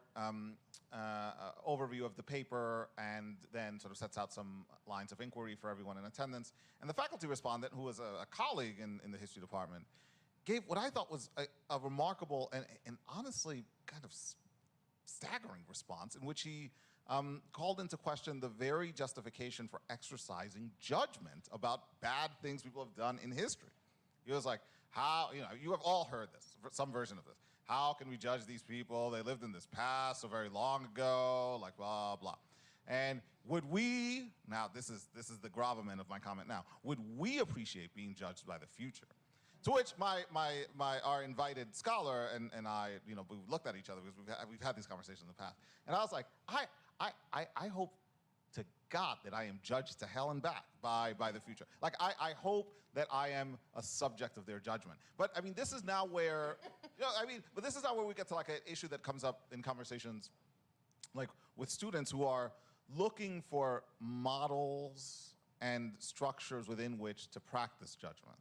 overview of the paper and then sort of sets out some lines of inquiry for everyone in attendance. And the faculty respondent, who was a colleague in the history department, gave what I thought was a remarkable and honestly kind of staggering response in which he called into question the very justification for exercising judgment about bad things people have done in history. He was like, how, you have all heard this, some version of this. How can we judge these people? They lived in this past so very long ago, blah, blah. And would we, now this is the gravamen of my comment now, would we appreciate being judged by the future? To which our invited scholar and I, we looked at each other because we've had these conversations in the past. And I was like, I hope to God that I am judged to hell and back by the future. I hope that I am a subject of their judgment. But I mean, this is now where, but this is now where we get to an issue that comes up in conversations with students who are looking for models and structures within which to practice judgment.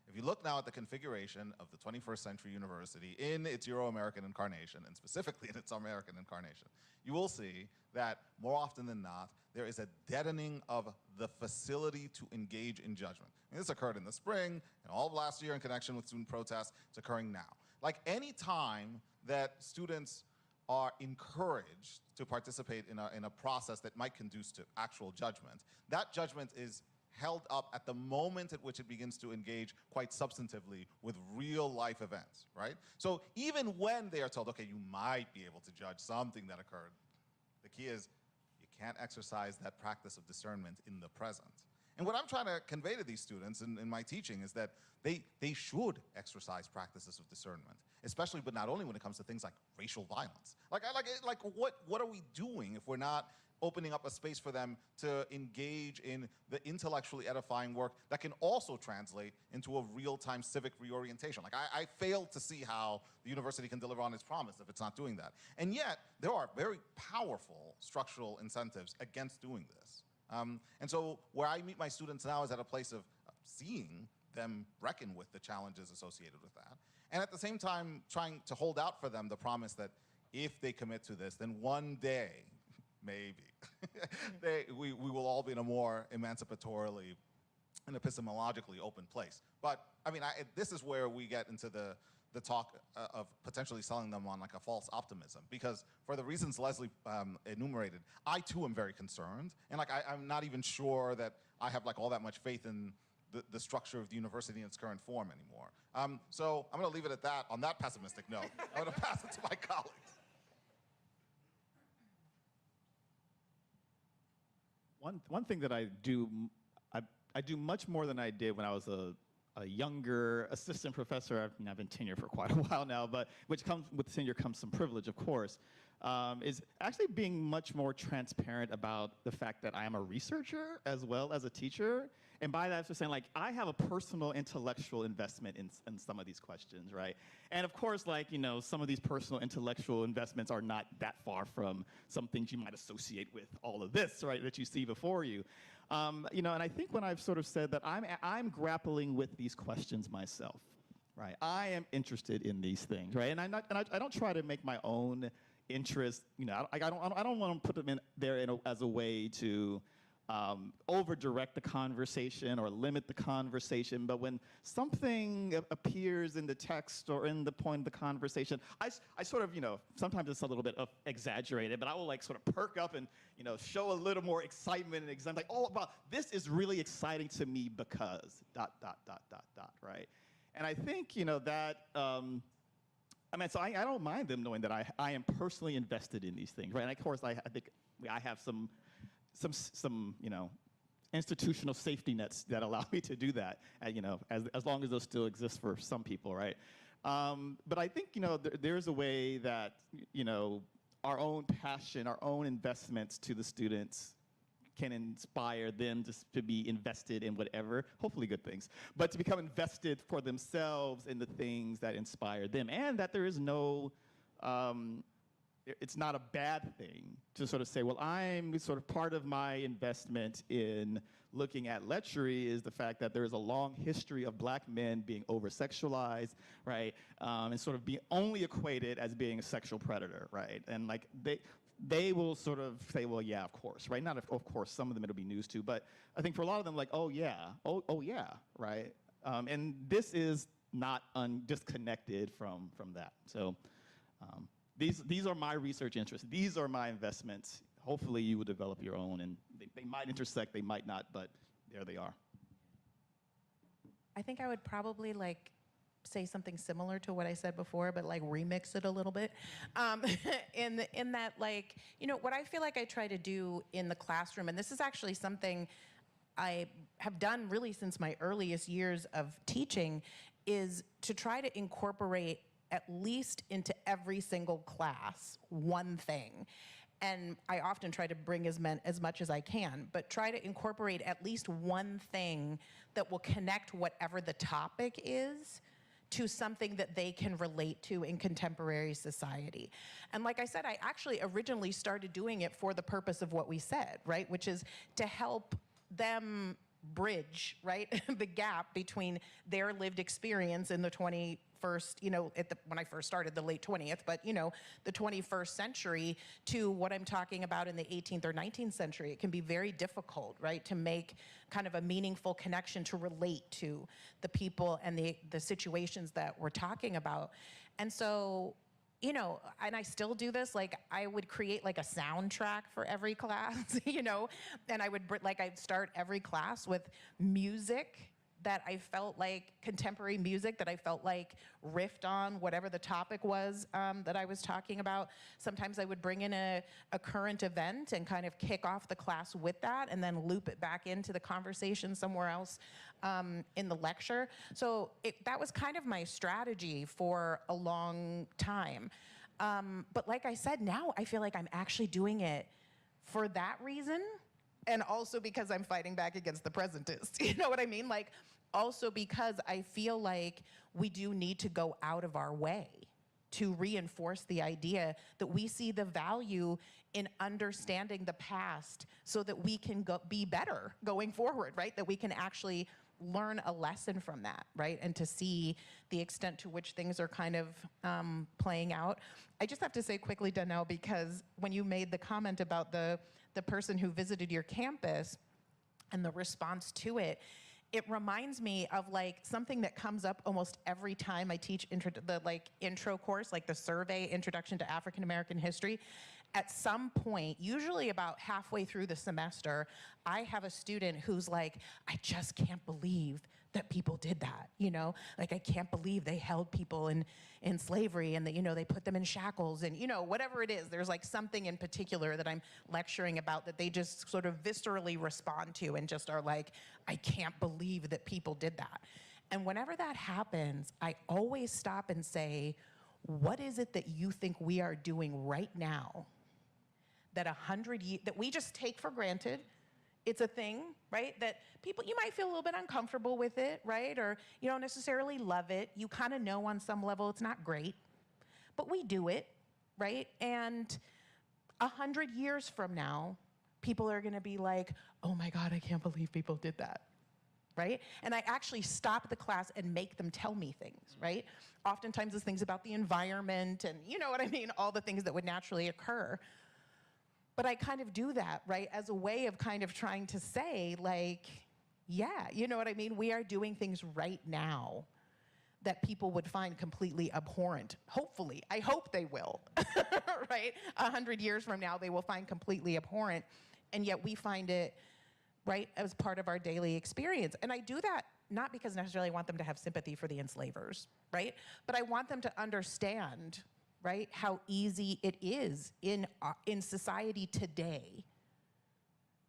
If you look now at the configuration of the 21st century university in its Euro-American incarnation, and specifically in its American incarnation, you will see that more often than not, there is a deadening of the facility to engage in judgment. I mean, this occurred in the spring, and all of last year in connection with student protests. It's occurring now. Any time that students are encouraged to participate in a process that might conduce to actual judgment, that judgment is held up at the moment at which it begins to engage quite substantively with real life events, right? So even when they are told, okay, you might be able to judge something that occurred, the key is you can't exercise that practice of discernment in the present. And what I'm trying to convey to these students in my teaching is that they should exercise practices of discernment, especially, but not only when it comes to things like racial violence. What are we doing if we're not opening up a space for them to engage in the intellectually edifying work that can also translate into a real-time civic reorientation? I fail to see how the university can deliver on its promise if it's not doing that. And yet, there are very powerful structural incentives against doing this. And so where I meet my students now is at a place of seeing them reckon with the challenges associated with that, and at the same time trying to hold out for them the promise that if they commit to this, then one day, maybe, we will all be in a more emancipatorily and epistemologically open place. But I mean, this is where we get into the talk of potentially selling them on a false optimism, because for the reasons Leslie enumerated, I too am very concerned, and I'm not even sure that I have all that much faith in the structure of the university in its current form anymore. So I'm going to leave it at that on that pessimistic note. I'm going to pass it to my colleagues. One thing that I do much more than I did when I was a younger assistant professor. I've been tenured for quite a while now, but which comes with tenure comes some privilege, of course, is actually being much more transparent about the fact that I am a researcher as well as a teacher. And by that, I'm just saying, I have a personal intellectual investment in some of these questions, right? And of course, some of these personal intellectual investments are not that far from some things you might associate with all of this, right, that you see before you. And I think when I've sort of said that I'm grappling with these questions myself, right? I am interested in these things, right? And I don't try to make my own interest, I don't want to put them in there as a way to over-direct the conversation or limit the conversation, but when something appears in the text or in the point of the conversation, I sort of, sometimes it's a little bit exaggerated, but I will sort of perk up and, show a little more excitement and example, oh, wow, this is really exciting to me because ... right? And I think, that, so I don't mind them knowing that I am personally invested in these things, right? And of course, I think I have some institutional safety nets that allow me to do that, as long as those still exist for some people, right? But I think, there's a way that, our own passion, our own investments to the students can inspire them to be invested in whatever, hopefully good things, but to become invested for themselves in the things that inspire them, and that there is no, it's not a bad thing to sort of say, well, I'm sort of part of my investment in looking at lechery is the fact that there is a long history of black men being over-sexualized, right, and sort of being only equated as being a sexual predator, right, and like they will sort of say, well, yeah, of course, right, not of course, some of them it'll be news to, but I think for a lot of them, like, oh yeah, right, and this is not disconnected from that, so. These are my research interests. These are my investments. Hopefully you will develop your own, and they might intersect, they might not, but there they are. I think I would probably like say something similar to what I said before, but like remix it a little bit. In that, like, you know, what I feel like I try to do in the classroom, and this is actually something I have done really since my earliest years of teaching, is to try to incorporate at least into every single class one thing. And I often try to bring as much as I can, but try to incorporate at least one thing that will connect whatever the topic is to something that they can relate to in contemporary society. And like I said, I actually originally started doing it for the purpose of what we said, right? Which is to help them bridge, right, the gap between their lived experience in the 21st, you know, when I first started, the late 20th, but, you know, the 21st century to what I'm talking about in the 18th or 19th century. It can be very difficult, right, to make kind of a meaningful connection to relate to the people and the situations that we're talking about. And so, you know, and I still do this, like I would create like a soundtrack for every class, you know, and I'd start every class with music that I felt like, contemporary music that I felt like riffed on whatever the topic was that I was talking about. Sometimes I would bring in a current event and kind of kick off the class with that and then loop it back into the conversation somewhere else in the lecture. So that was kind of my strategy for a long time. But like I said, now I feel like I'm actually doing it for that reason, and also because I'm fighting back against the presentists. You know what I mean? Like, also because I feel like we do need to go out of our way to reinforce the idea that we see the value in understanding the past so that we can be better going forward, right? That we can actually learn a lesson from that, right? And to see the extent to which things are kind of playing out. I just have to say quickly, Donnell, because when you made the comment about the person who visited your campus and the response to it, it reminds me of like something that comes up almost every time I teach the intro course, like the survey, Introduction to African American History. At some point, usually about halfway through the semester, I have a student who's like, I just can't believe that people did that, you know? Like, I can't believe they held people in slavery and that, you know, they put them in shackles and, you know, whatever it is, there's like something in particular that I'm lecturing about that they just sort of viscerally respond to and just are like, I can't believe that people did that. And whenever that happens, I always stop and say, what is it that you think we are doing right now that 100 years, that we just take for granted? It's a thing, right? That people, you might feel a little bit uncomfortable with it, right? Or you don't necessarily love it. You kind of know on some level it's not great, but we do it, right? And 100 years from now, people are gonna be like, oh my God, I can't believe people did that, right? And I actually stop the class and make them tell me things, right? Oftentimes it's things about the environment and you know what I mean, all the things that would naturally occur. But I kind of do that, right, as a way of kind of trying to say, like, yeah, you know what I mean? We are doing things right now that people would find completely abhorrent. Hopefully, I hope they will, right? 100 years from now, they will find completely abhorrent, and yet we find it, right, as part of our daily experience. And I do that not because necessarily I want them to have sympathy for the enslavers, right? But I want them to understand, right, how easy it is in society today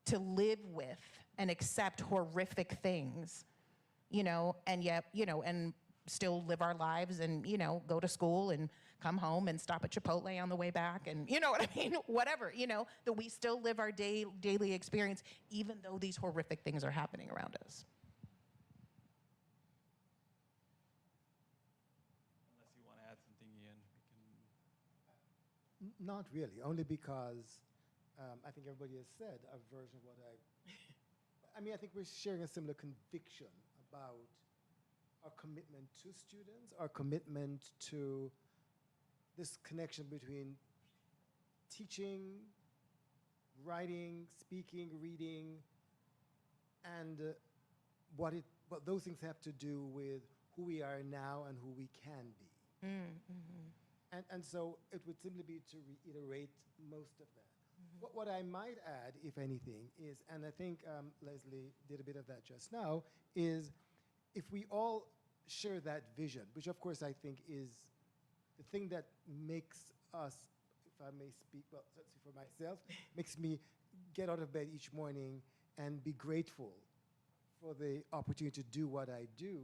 to live with and accept horrific things, you know, and yet, you know, and still live our lives and, you know, go to school and come home and stop at Chipotle on the way back, and you know what I mean? Whatever, that we still live our daily experience, even though these horrific things are happening around us. Unless you want to add something, Ian, we can. Not really, only because I think everybody has said a version of what I mean, I think we're sharing a similar conviction about our commitment to students, our commitment to this connection between teaching, writing, speaking, reading, and what those things have to do with who we are now and who we can be. And so it would simply be to reiterate most of that. What I might add, if anything, is, and I think Leslie did a bit of that just now, is if we all share that vision, which of course I think is the thing that makes us, if I may speak, well, let's see, for myself, makes me get out of bed each morning and be grateful for the opportunity to do what I do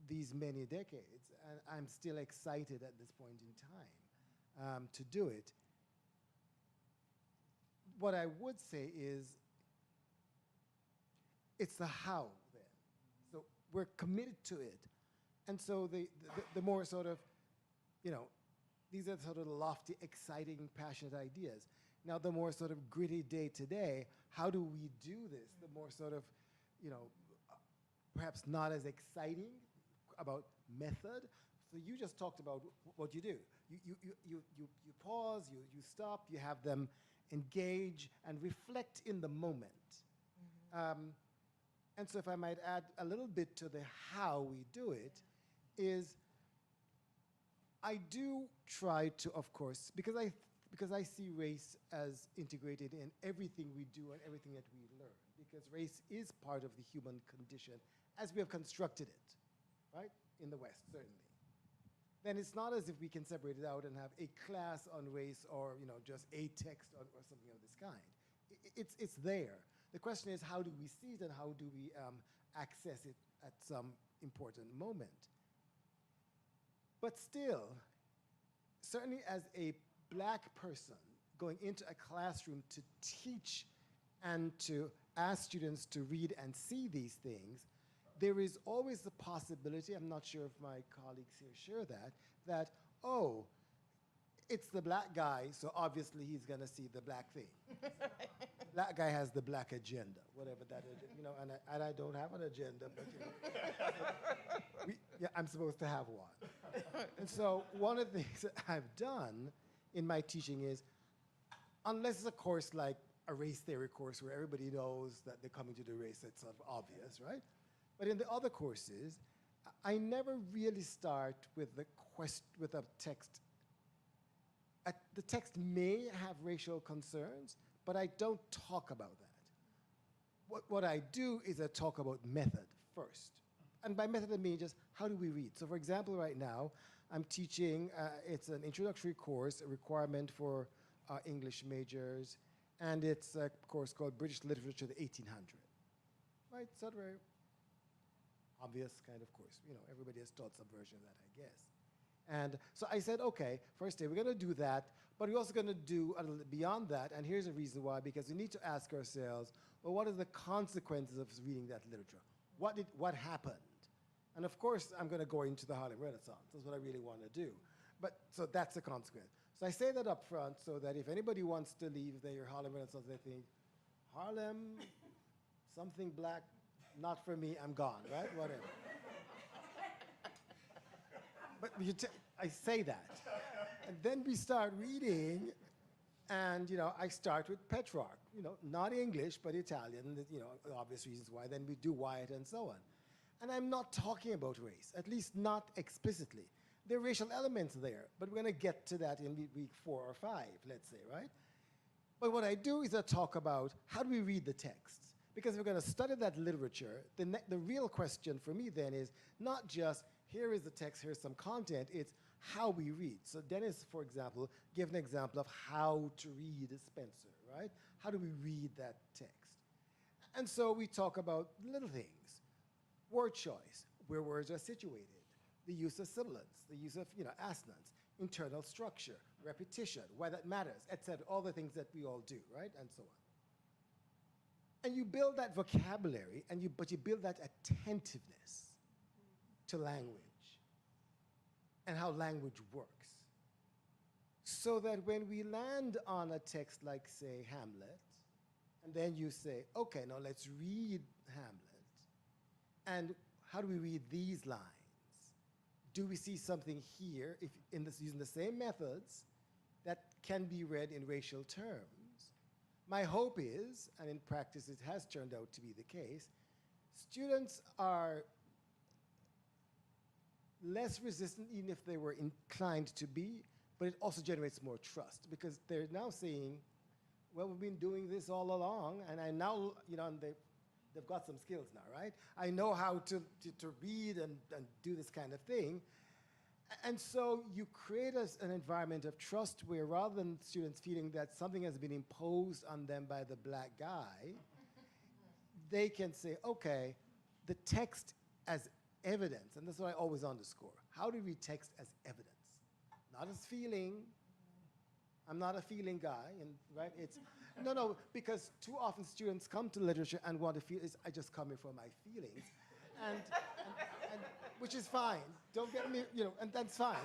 these many decades. And I'm still excited at this point in time to do it. What I would say is, it's the how then. So we're committed to it. And so the more sort of, these are sort of lofty, exciting, passionate ideas. Now the more sort of gritty day to day, how do we do this? The more sort of, perhaps not as exciting about method. So you just talked about what you do. You pause, you stop, you have them engage and reflect in the moment. And so if I might add a little bit to the how we do it, is I do try to, of course, because I see race as integrated in everything we do and everything that we learn, because race is part of the human condition as we have constructed it, right, in the West, certainly. Then it's not as if we can separate it out and have a class on race or just a text or something of this kind. It's there. The question is, how do we see it and how do we access it at some important moment? But still, certainly as a black person going into a classroom to teach and to ask students to read and see these things, there is always the possibility, I'm not sure if my colleagues here share that, oh, it's the black guy, so obviously he's gonna see the black thing. Black guy has the black agenda, whatever that is, and I don't have an agenda, but I'm supposed to have one. And so one of the things that I've done in my teaching is, unless it's a course like a race theory course where everybody knows that they're coming to the race, it's sort of obvious, right? But in the other courses, I never really start with with a text. The text may have racial concerns, but I don't talk about that. What I do is I talk about method first. And by method, I mean just how do we read? So for example, right now, I'm teaching, it's an introductory course, a requirement for English majors, and it's a course called British Literature of the 1800s. Right, it's not very obvious kind of course. Everybody has taught some version of that, I guess. And so I said, okay, first day, we're gonna do that, but we're also gonna do a little beyond that, and here's the reason why, because we need to ask ourselves, well, what are the consequences of reading that literature? What happened? And of course, I'm gonna go into the Harlem Renaissance. That's what I really wanna do. But, so that's a consequence. So I say that up front so that if anybody wants to leave their Harlem Renaissance, they think, Harlem, something black, not for me, I'm gone, right? Whatever. But I say that. And then we start reading, and I start with Petrarch, not English, but Italian, obvious reasons why. Then we do Wyatt and so on. And I'm not talking about race, at least not explicitly. There are racial elements there, but we're gonna get to that in week 4 or 5, let's say, right? But what I do is I talk about how do we read the texts? Because if we're gonna study that literature, the real question for me then is not just, here is the text, here's some content, it's how we read. So Dennis, for example, gave an example of how to read Spencer, right? How do we read that text? And so we talk about little things. Word choice, where words are situated, the use of sibilants, the use of assonants, internal structure, repetition, why that matters, etc., all the things that we all do, right, and so on. And you build that vocabulary, but you build that attentiveness to language and how language works. So that when we land on a text like, say, Hamlet, and then you say, okay, now let's read Hamlet, and how do we read these lines? Do we see something here, if using the same methods, that can be read in racial terms? My hope is, and in practice it has turned out to be the case, students are less resistant even if they were inclined to be, but it also generates more trust because they're now saying, well, we've been doing this all along, and I now, and they've got some skills now, right? I know how to read and do this kind of thing. And so you create an environment of trust where rather than students feeling that something has been imposed on them by the black guy, they can say, okay, the text as evidence, and that's what I always underscore. How do we read text as evidence? Not as feeling. I'm not a feeling guy, right? No, because too often students come to literature and want to feel, I just come here for my feelings. And which is fine. Don't get me, and that's fine.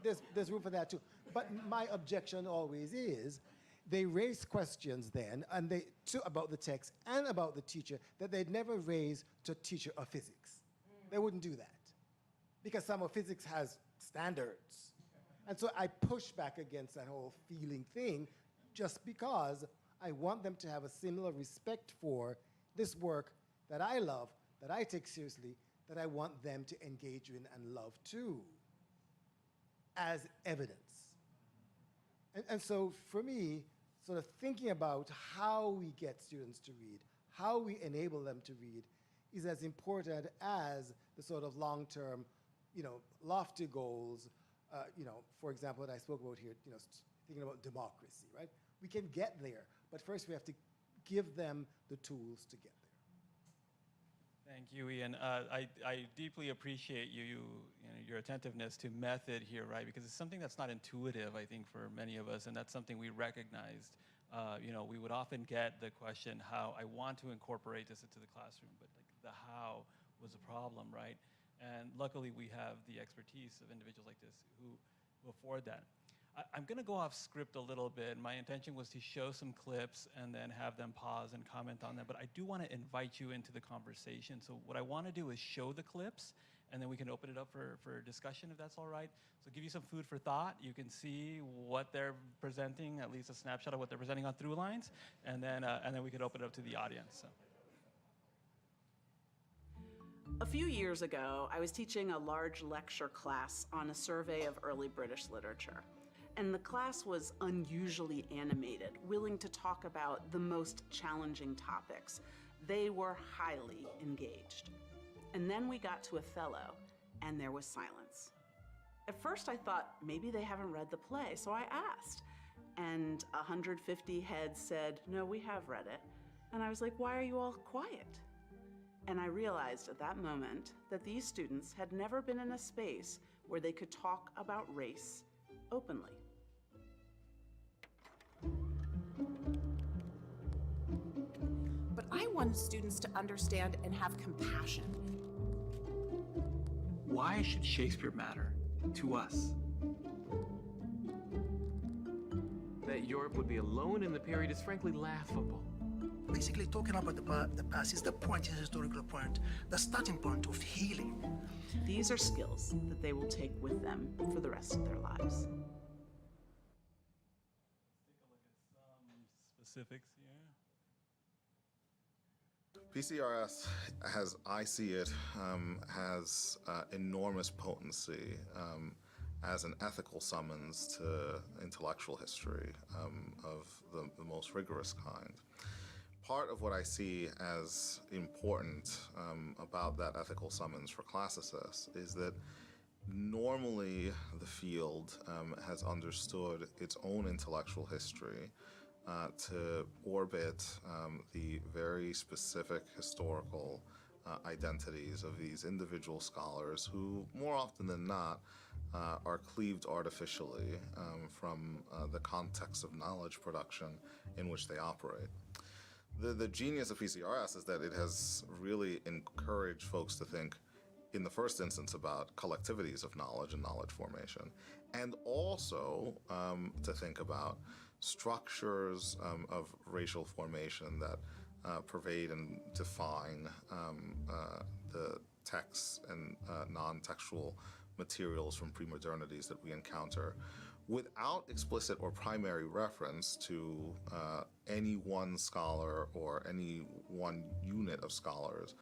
There's room for that too. But my objection always is, they raise questions then, and about the text and about the teacher that they'd never raise to a teacher of physics. They wouldn't do that, because some of physics has standards. And so I push back against that whole feeling thing, just because I want them to have a similar respect for this work that I love, that I take seriously, that I want them to engage in and love too, as evidence. And so for me, sort of thinking about how we get students to read, how we enable them to read, is as important as the sort of long-term, lofty goals, for example, that I spoke about here, thinking about democracy, right? We can get there, but first we have to give them the tools to get there. Thank you, Ian. I deeply appreciate your attentiveness to method here, right? Because it's something that's not intuitive, I think, for many of us, and that's something we recognized. We would often get the question, how I want to incorporate this into the classroom, but like the how was a problem, right? And luckily, we have the expertise of individuals like this who afford that. I'm going to go off script a little bit. My intention was to show some clips and then have them pause and comment on them, but I do want to invite you into the conversation. So what I want to do is show the clips, and then we can open it up for discussion, if that's all right. So give you some food for thought. You can see what they're presenting, at least a snapshot of what they're presenting on Throughlines, and then we can open it up to the audience. So. A few years ago, I was teaching a large lecture class on a survey of early British literature. And the class was unusually animated, willing to talk about the most challenging topics. They were highly engaged. And then we got to Othello, and there was silence. At first I thought maybe they haven't read the play, so I asked. And 150 heads said, no, we have read it. And I was like, why are you all quiet? And I realized at that moment that these students had never been in a space where they could talk about race openly. But I wanted students to understand and have compassion. Why should Shakespeare matter to us? That Europe would be alone in the period is frankly laughable. Basically, talking about the past is the point, is a historical point, the starting point of healing. These are skills that they will take with them for the rest of their lives. Specifics here. PCRS, as I see it, has enormous potency as an ethical summons to intellectual history of the most rigorous kind. Part of what I see as important about that ethical summons for classicists is that normally the field has understood its own intellectual history to orbit the very specific historical identities of these individual scholars who, more often than not, are cleaved artificially from the context of knowledge production in which they operate. The genius of PCRS is that it has really encouraged folks to think in the first instance about collectivities of knowledge and knowledge formation, and also to think about structures of racial formation that pervade and define the texts and non-textual materials from premodernities that we encounter, without explicit or primary reference to any one scholar or any one unit of scholars.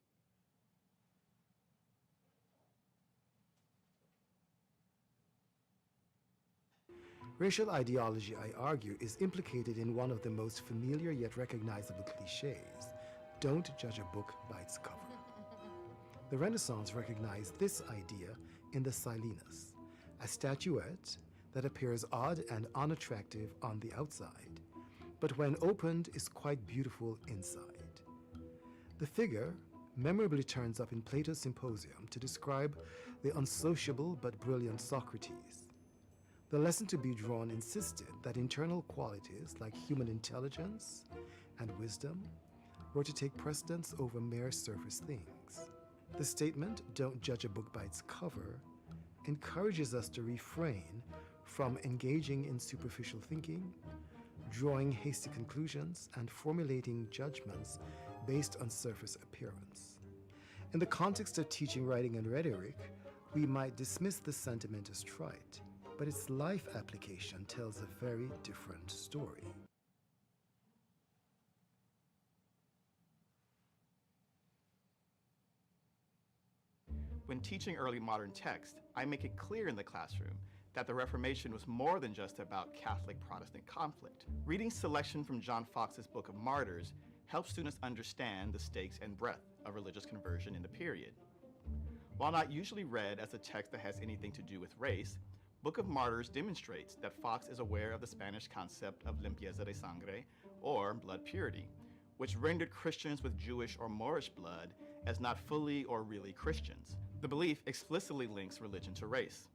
Racial ideology, I argue, is implicated in one of the most familiar yet recognizable cliches: don't judge a book by its cover. The Renaissance recognized this idea in the Silenus, a statuette that appears odd and unattractive on the outside, but when opened is quite beautiful inside. The figure memorably turns up in Plato's Symposium to describe the unsociable but brilliant Socrates. The lesson to be drawn insisted that internal qualities like human intelligence and wisdom were to take precedence over mere surface things. The statement, "Don't judge a book by its cover," encourages us to refrain from engaging in superficial thinking, drawing hasty conclusions, and formulating judgments based on surface appearance. In the context of teaching writing and rhetoric, we might dismiss the sentiment as trite, but its life application tells a very different story. When teaching early modern text, I make it clear in the classroom that the Reformation was more than just about Catholic-Protestant conflict. Reading selection from John Fox's Book of Martyrs helps students understand the stakes and breadth of religious conversion in the period. While not usually read as a text that has anything to do with race, Book of Martyrs demonstrates that Fox is aware of the Spanish concept of limpieza de sangre, or blood purity, which rendered Christians with Jewish or Moorish blood as not fully or really Christians. The belief explicitly links religion to race.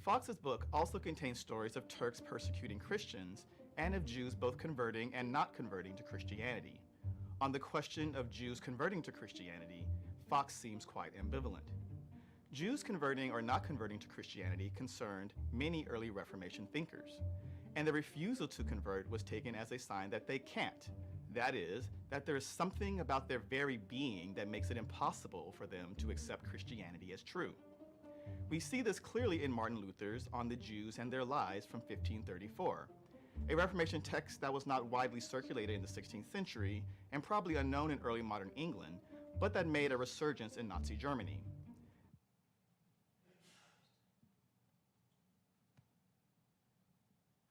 Fox's book also contains stories of Turks persecuting Christians and of Jews both converting and not converting to Christianity. On the question of Jews converting to Christianity, Fox seems quite ambivalent. Jews converting or not converting to Christianity concerned many early Reformation thinkers, and the refusal to convert was taken as a sign that they can't. That is, that there is something about their very being that makes it impossible for them to accept Christianity as true. We see this clearly in Martin Luther's On the Jews and Their Lies from 1534, a Reformation text that was not widely circulated in the 16th century and probably unknown in early modern England, but that made a resurgence in Nazi Germany.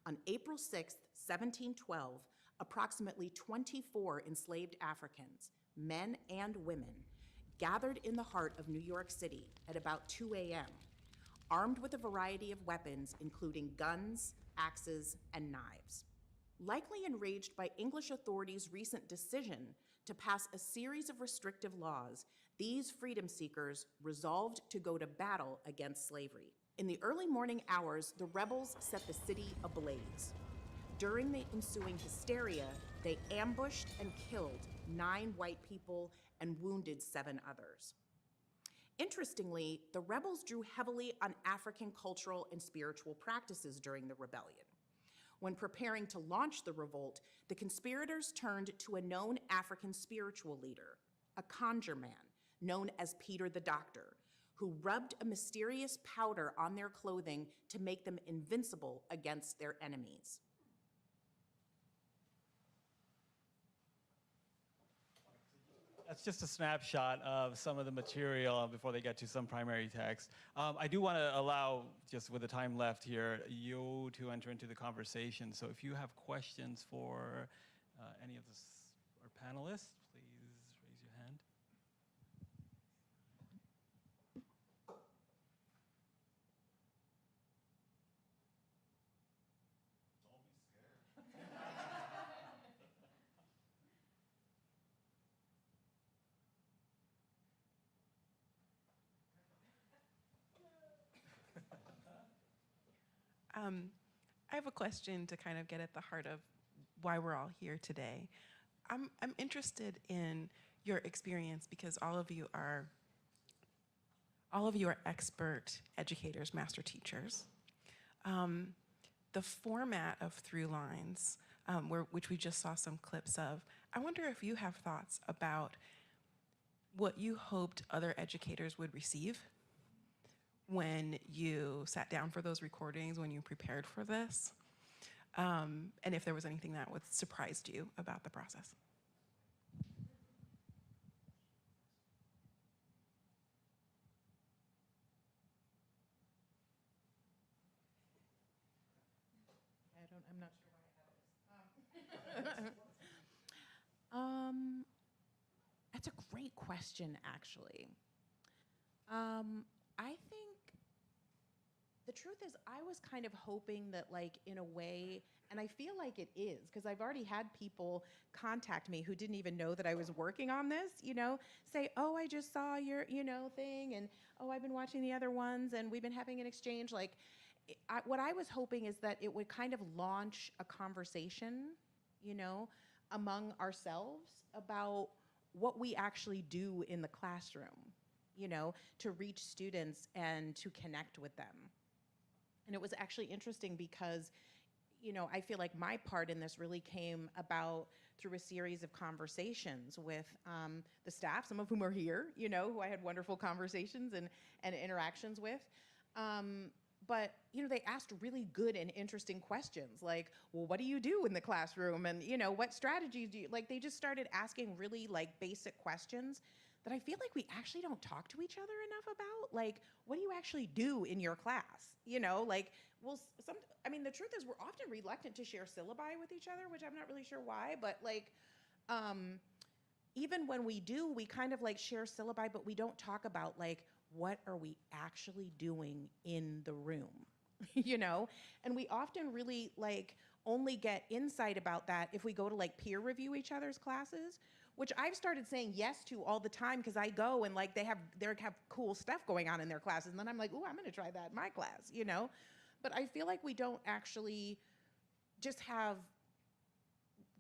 On April 6, 1712, approximately 24 enslaved Africans, men and women, gathered in the heart of New York City at about 2 a.m., armed with a variety of weapons, including guns, axes, and knives. Likely enraged by English authorities' recent decision to pass a series of restrictive laws, these freedom seekers resolved to go to battle against slavery. In the early morning hours, the rebels set the city ablaze. During the ensuing hysteria, they ambushed and killed 9 white people and wounded 7 others. Interestingly, the rebels drew heavily on African cultural and spiritual practices during the rebellion. When preparing to launch the revolt, the conspirators turned to a known African spiritual leader, a conjure man known as Peter the Doctor, who rubbed a mysterious powder on their clothing to make them invincible against their enemies. That's just a snapshot of some of the material before they get to some primary text. I do want to allow, just with the time left here, you to enter into the conversation. So if you have questions for any of our panelists, please raise your hand. I have a question to kind of get at the heart of why we're all here today. I'm interested in your experience because all of you are expert educators, master teachers. The format of Throughlines, which we just saw some clips of, I wonder if you have thoughts about what you hoped other educators would receive when you sat down for those recordings, when you prepared for this, and if there was anything that surprised you about the process. I'm not sure why I have this. That's a great question, actually. I think the truth is I was kind of hoping that, like, in a way, and I feel like it is, because I've already had people contact me who didn't even know that I was working on this, say, oh, I just saw your, thing, and oh, I've been watching the other ones, and we've been having an exchange. Like, what I was hoping is that it would kind of launch a conversation, among ourselves about what we actually do in the classroom, to reach students and to connect with them. And it was actually interesting because, I feel like my part in this really came about through a series of conversations with the staff, some of whom are here, who I had wonderful conversations and interactions with. But, they asked really good and interesting questions like, well, what do you do in the classroom? And, what strategies do you, like, they just started asking really, like, basic questions that I feel like we actually don't talk to each other enough about. Like, what do you actually do in your class? Like, well, the truth is we're often reluctant to share syllabi with each other, which I'm not really sure why, but, like, even when we do, we kind of, like, share syllabi, but we don't talk about, like, what are we actually doing in the room, And we often really, like, only get insight about that if we go to, like, peer review each other's classes, which I've started saying yes to all the time because I go and, like, they have cool stuff going on in their classes, and then I'm like, ooh, I'm gonna try that in my class, But I feel like we don't actually just have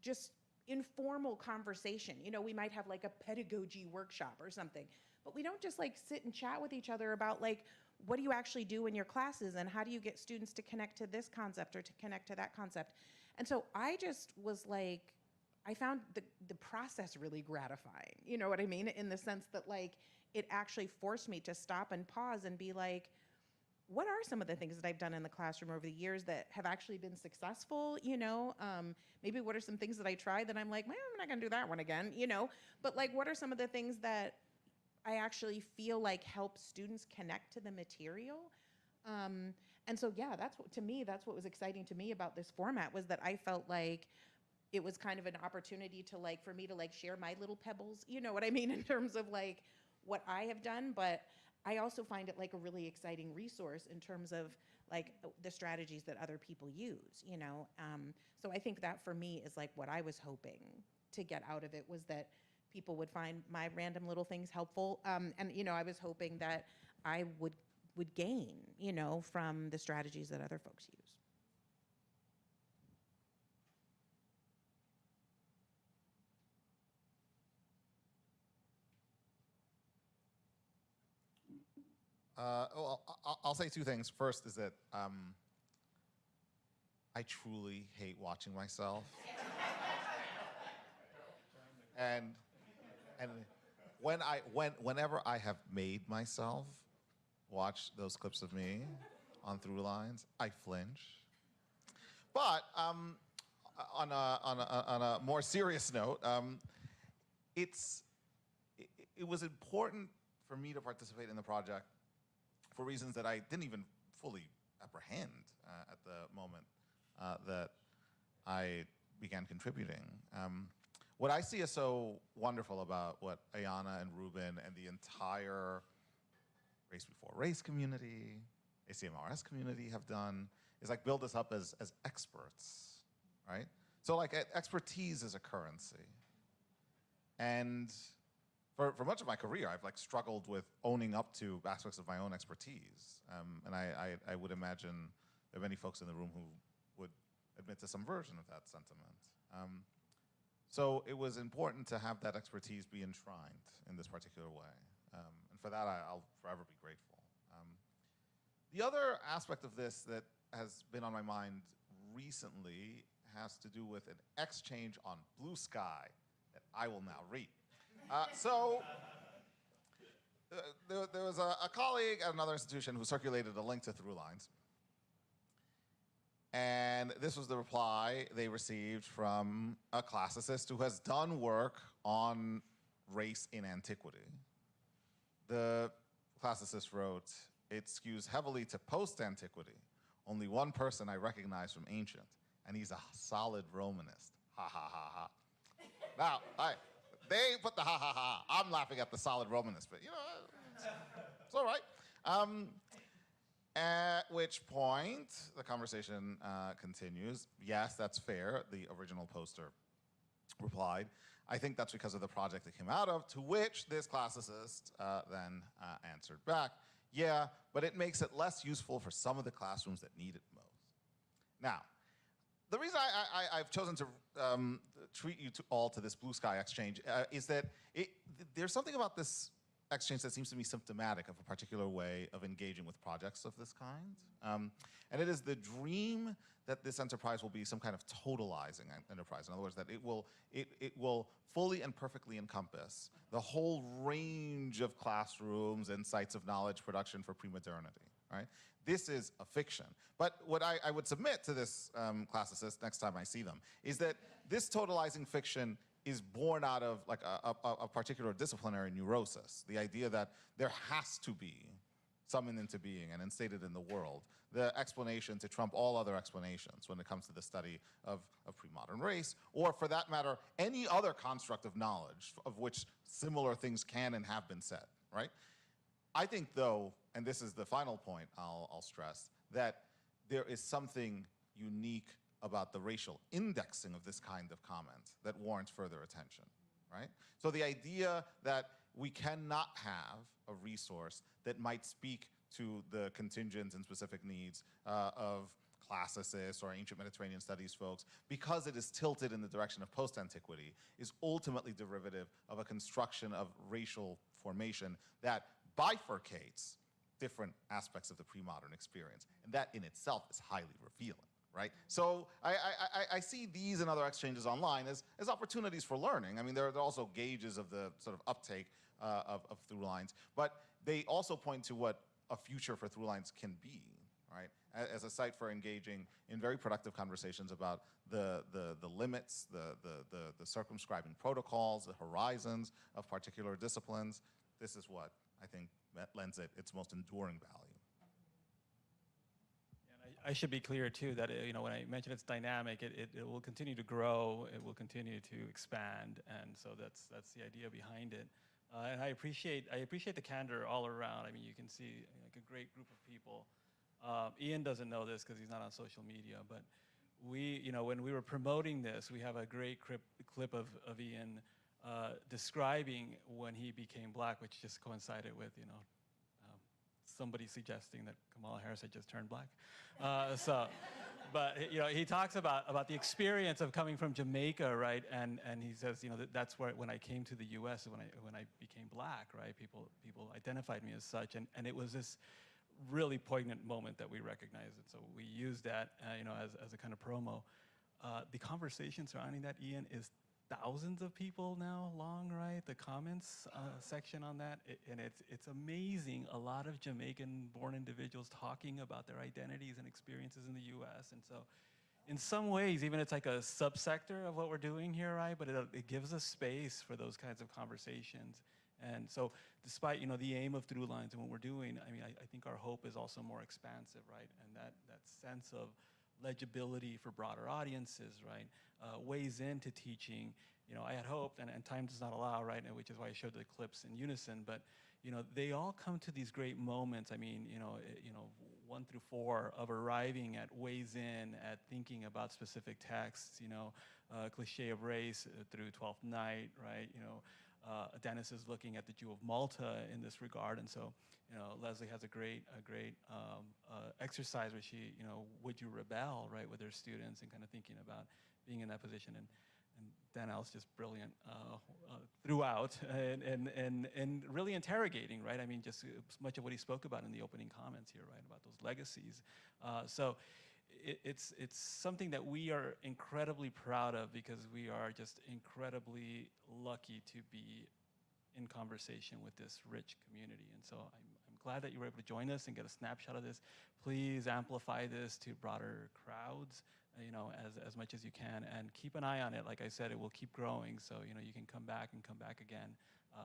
just informal conversation. We might have, like, a pedagogy workshop or something, but we don't just, like, sit and chat with each other about, like, what do you actually do in your classes and how do you get students to connect to this concept or to connect to that concept? And so I just was like, I found the process really gratifying, you know what I mean? In the sense that, like, it actually forced me to stop and pause and be like, what are some of the things that I've done in the classroom over the years that have actually been successful, Maybe what are some things that I tried that I'm like, well, I'm not gonna do that one again, But, like, what are some of the things that I actually feel like help students connect to the material? And so, yeah, that's what was exciting to me about this format was that I felt like it was kind of an opportunity to, like, for me to, like, share my little pebbles, you know what I mean, in terms of, like, what I have done, but I also find it, like, a really exciting resource in terms of, like, the strategies that other people use, So I think that for me is, like, what I was hoping to get out of it was that people would find my random little things helpful. And, I was hoping that I would gain, from the strategies that other folks use. Well, I'll say two things. First is that I truly hate watching myself. and whenever I have made myself watch those clips of me on Throughlines, I flinch. But on a more serious note, it was important for me to participate in the project for reasons that I didn't even fully apprehend at the moment that I began contributing. What I see as so wonderful about what Ayana and Ruben and the entire Race Before Race community, ACMRS community have done is, like, build us up as experts, right? So, like, expertise is a currency. And for much of my career, I've, like, struggled with owning up to aspects of my own expertise. And I would imagine there are many folks in the room who would admit to some version of that sentiment. So it was important to have that expertise be enshrined in this particular way. And for that, I'll forever be grateful. The other aspect of this that has been on my mind recently has to do with an exchange on Blue Sky that I will now read. There was a colleague at another institution who circulated a link to Throughlines. And this was the reply they received from a classicist who has done work on race in antiquity. The classicist wrote, "It skews heavily to post-antiquity. Only one person I recognize from ancient, and he's a solid Romanist. Ha ha ha ha." Now, they put the ha ha ha. I'm laughing at the solid Romanist, but it's all right. At which point, the conversation continues. "Yes, that's fair," the original poster replied. "I think that's because of the project it came out of," to which this classicist then answered back, "Yeah, but it makes it less useful for some of the classrooms that need it most." Now, the reason I've chosen to treat you all to this Blue Sky exchange is that there's something about this exchange that seems to be symptomatic of a particular way of engaging with projects of this kind. And it is the dream that this enterprise will be some kind of totalizing enterprise. In other words, that it will fully and perfectly encompass the whole range of classrooms and sites of knowledge production for premodernity, right? This is a fiction. But what I would submit to this classicist next time I see them is that this totalizing fiction is born out of like a particular disciplinary neurosis, the idea that there has to be summoned into being and instated in the world the explanation to trump all other explanations when it comes to the study of pre-modern race, or for that matter, any other construct of knowledge of which similar things can and have been said, right? I think though, and this is the final point I'll stress, that there is something unique about the racial indexing of this kind of comment that warrants further attention, right? So the idea that we cannot have a resource that might speak to the contingent and specific needs of classicists or ancient Mediterranean studies folks, because it is tilted in the direction of post-antiquity, is ultimately derivative of a construction of racial formation that bifurcates different aspects of the pre-modern experience. And that in itself is highly revealing. Right? So I see these and other exchanges online as opportunities for learning. I mean, there are also gauges of the sort of uptake of Throughlines, but they also point to what a future for Throughlines can be, right? As a site for engaging in very productive conversations about the limits, the circumscribing protocols, the horizons of particular disciplines. This is what I think lends it its most enduring value. I should be clear too that when I mention it's dynamic, it will continue to grow, it will continue to expand, and so that's the idea behind it. And I appreciate the candor all around. I mean, you can see like a great group of people. Ian doesn't know this because he's not on social media, but when we were promoting this, we have a great clip of Ian describing when he became Black, which just coincided with somebody suggesting that Kamala Harris had just turned Black. But he talks about the experience of coming from Jamaica, right? And he says, that's where when I came to the U.S. when I became Black, right? People identified me as such, and it was this really poignant moment that we recognized it. So we used that, as a kind of promo. The conversation surrounding that, Ian, is thousands of people now long, right? The comments section on that, and it's amazing. A lot of Jamaican-born individuals talking about their identities and experiences in the U.S. And so, in some ways, even it's like a subsector of what we're doing here, right? But it gives us space for those kinds of conversations. And so, despite the aim of Throughlines and what we're doing, I mean, I think our hope is also more expansive, right? And that sense of legibility for broader audiences, right, weighs into teaching. I had hoped, and time does not allow, right, which is why I showed the clips in unison, but they all come to these great moments. I mean, 1 through 4 of arriving at weighs in, at thinking about specific texts, cliche of race through 12th Night, right, Dennis is looking at the Jew of Malta in this regard, and so Leslie has a great exercise where she would you rebel, right, with her students and kind of thinking about being in that position, and Danielle's just brilliant throughout and really interrogating, right? I mean, just much of what he spoke about in the opening comments here, right, about those legacies. So it's something that we are incredibly proud of because we are just incredibly lucky to be in conversation with this rich community. And so I'm glad that you were able to join us and get a snapshot of this. Please amplify this to broader crowds, as much as you can, and keep an eye on it. Like I said, it will keep growing, so you can come back again,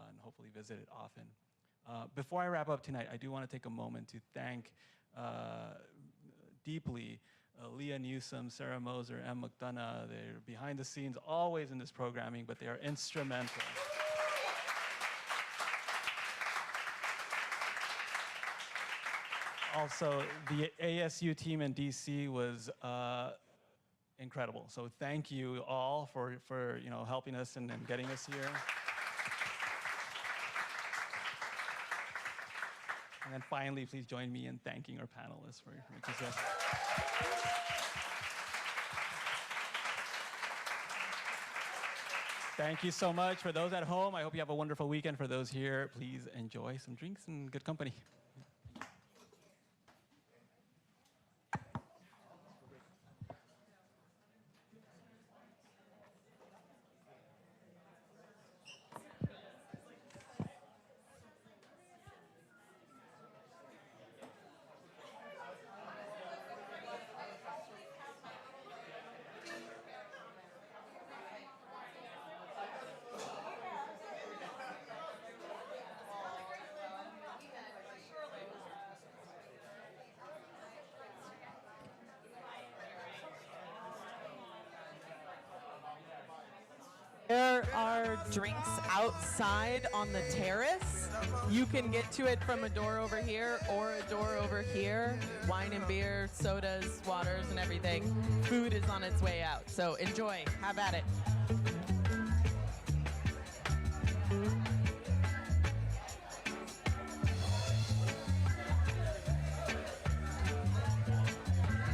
and hopefully visit it often. Before I wrap up tonight, I do want to take a moment to thank deeply Leah Newsom, Sarah Moser, Em McDonough. They're behind the scenes always in this programming, but they are instrumental. Also, the ASU team in DC was incredible. So thank you all for helping us and getting us here. And then finally, please join me in thanking our panelists for making this. Thank you so much. For those at home, I hope you have a wonderful weekend. For those here, please enjoy some drinks and good company. There are drinks outside on the terrace. You can get to it from a door over here or a door over here. Wine and beer, sodas, waters, and everything. Food is on its way out. So enjoy. Have at it.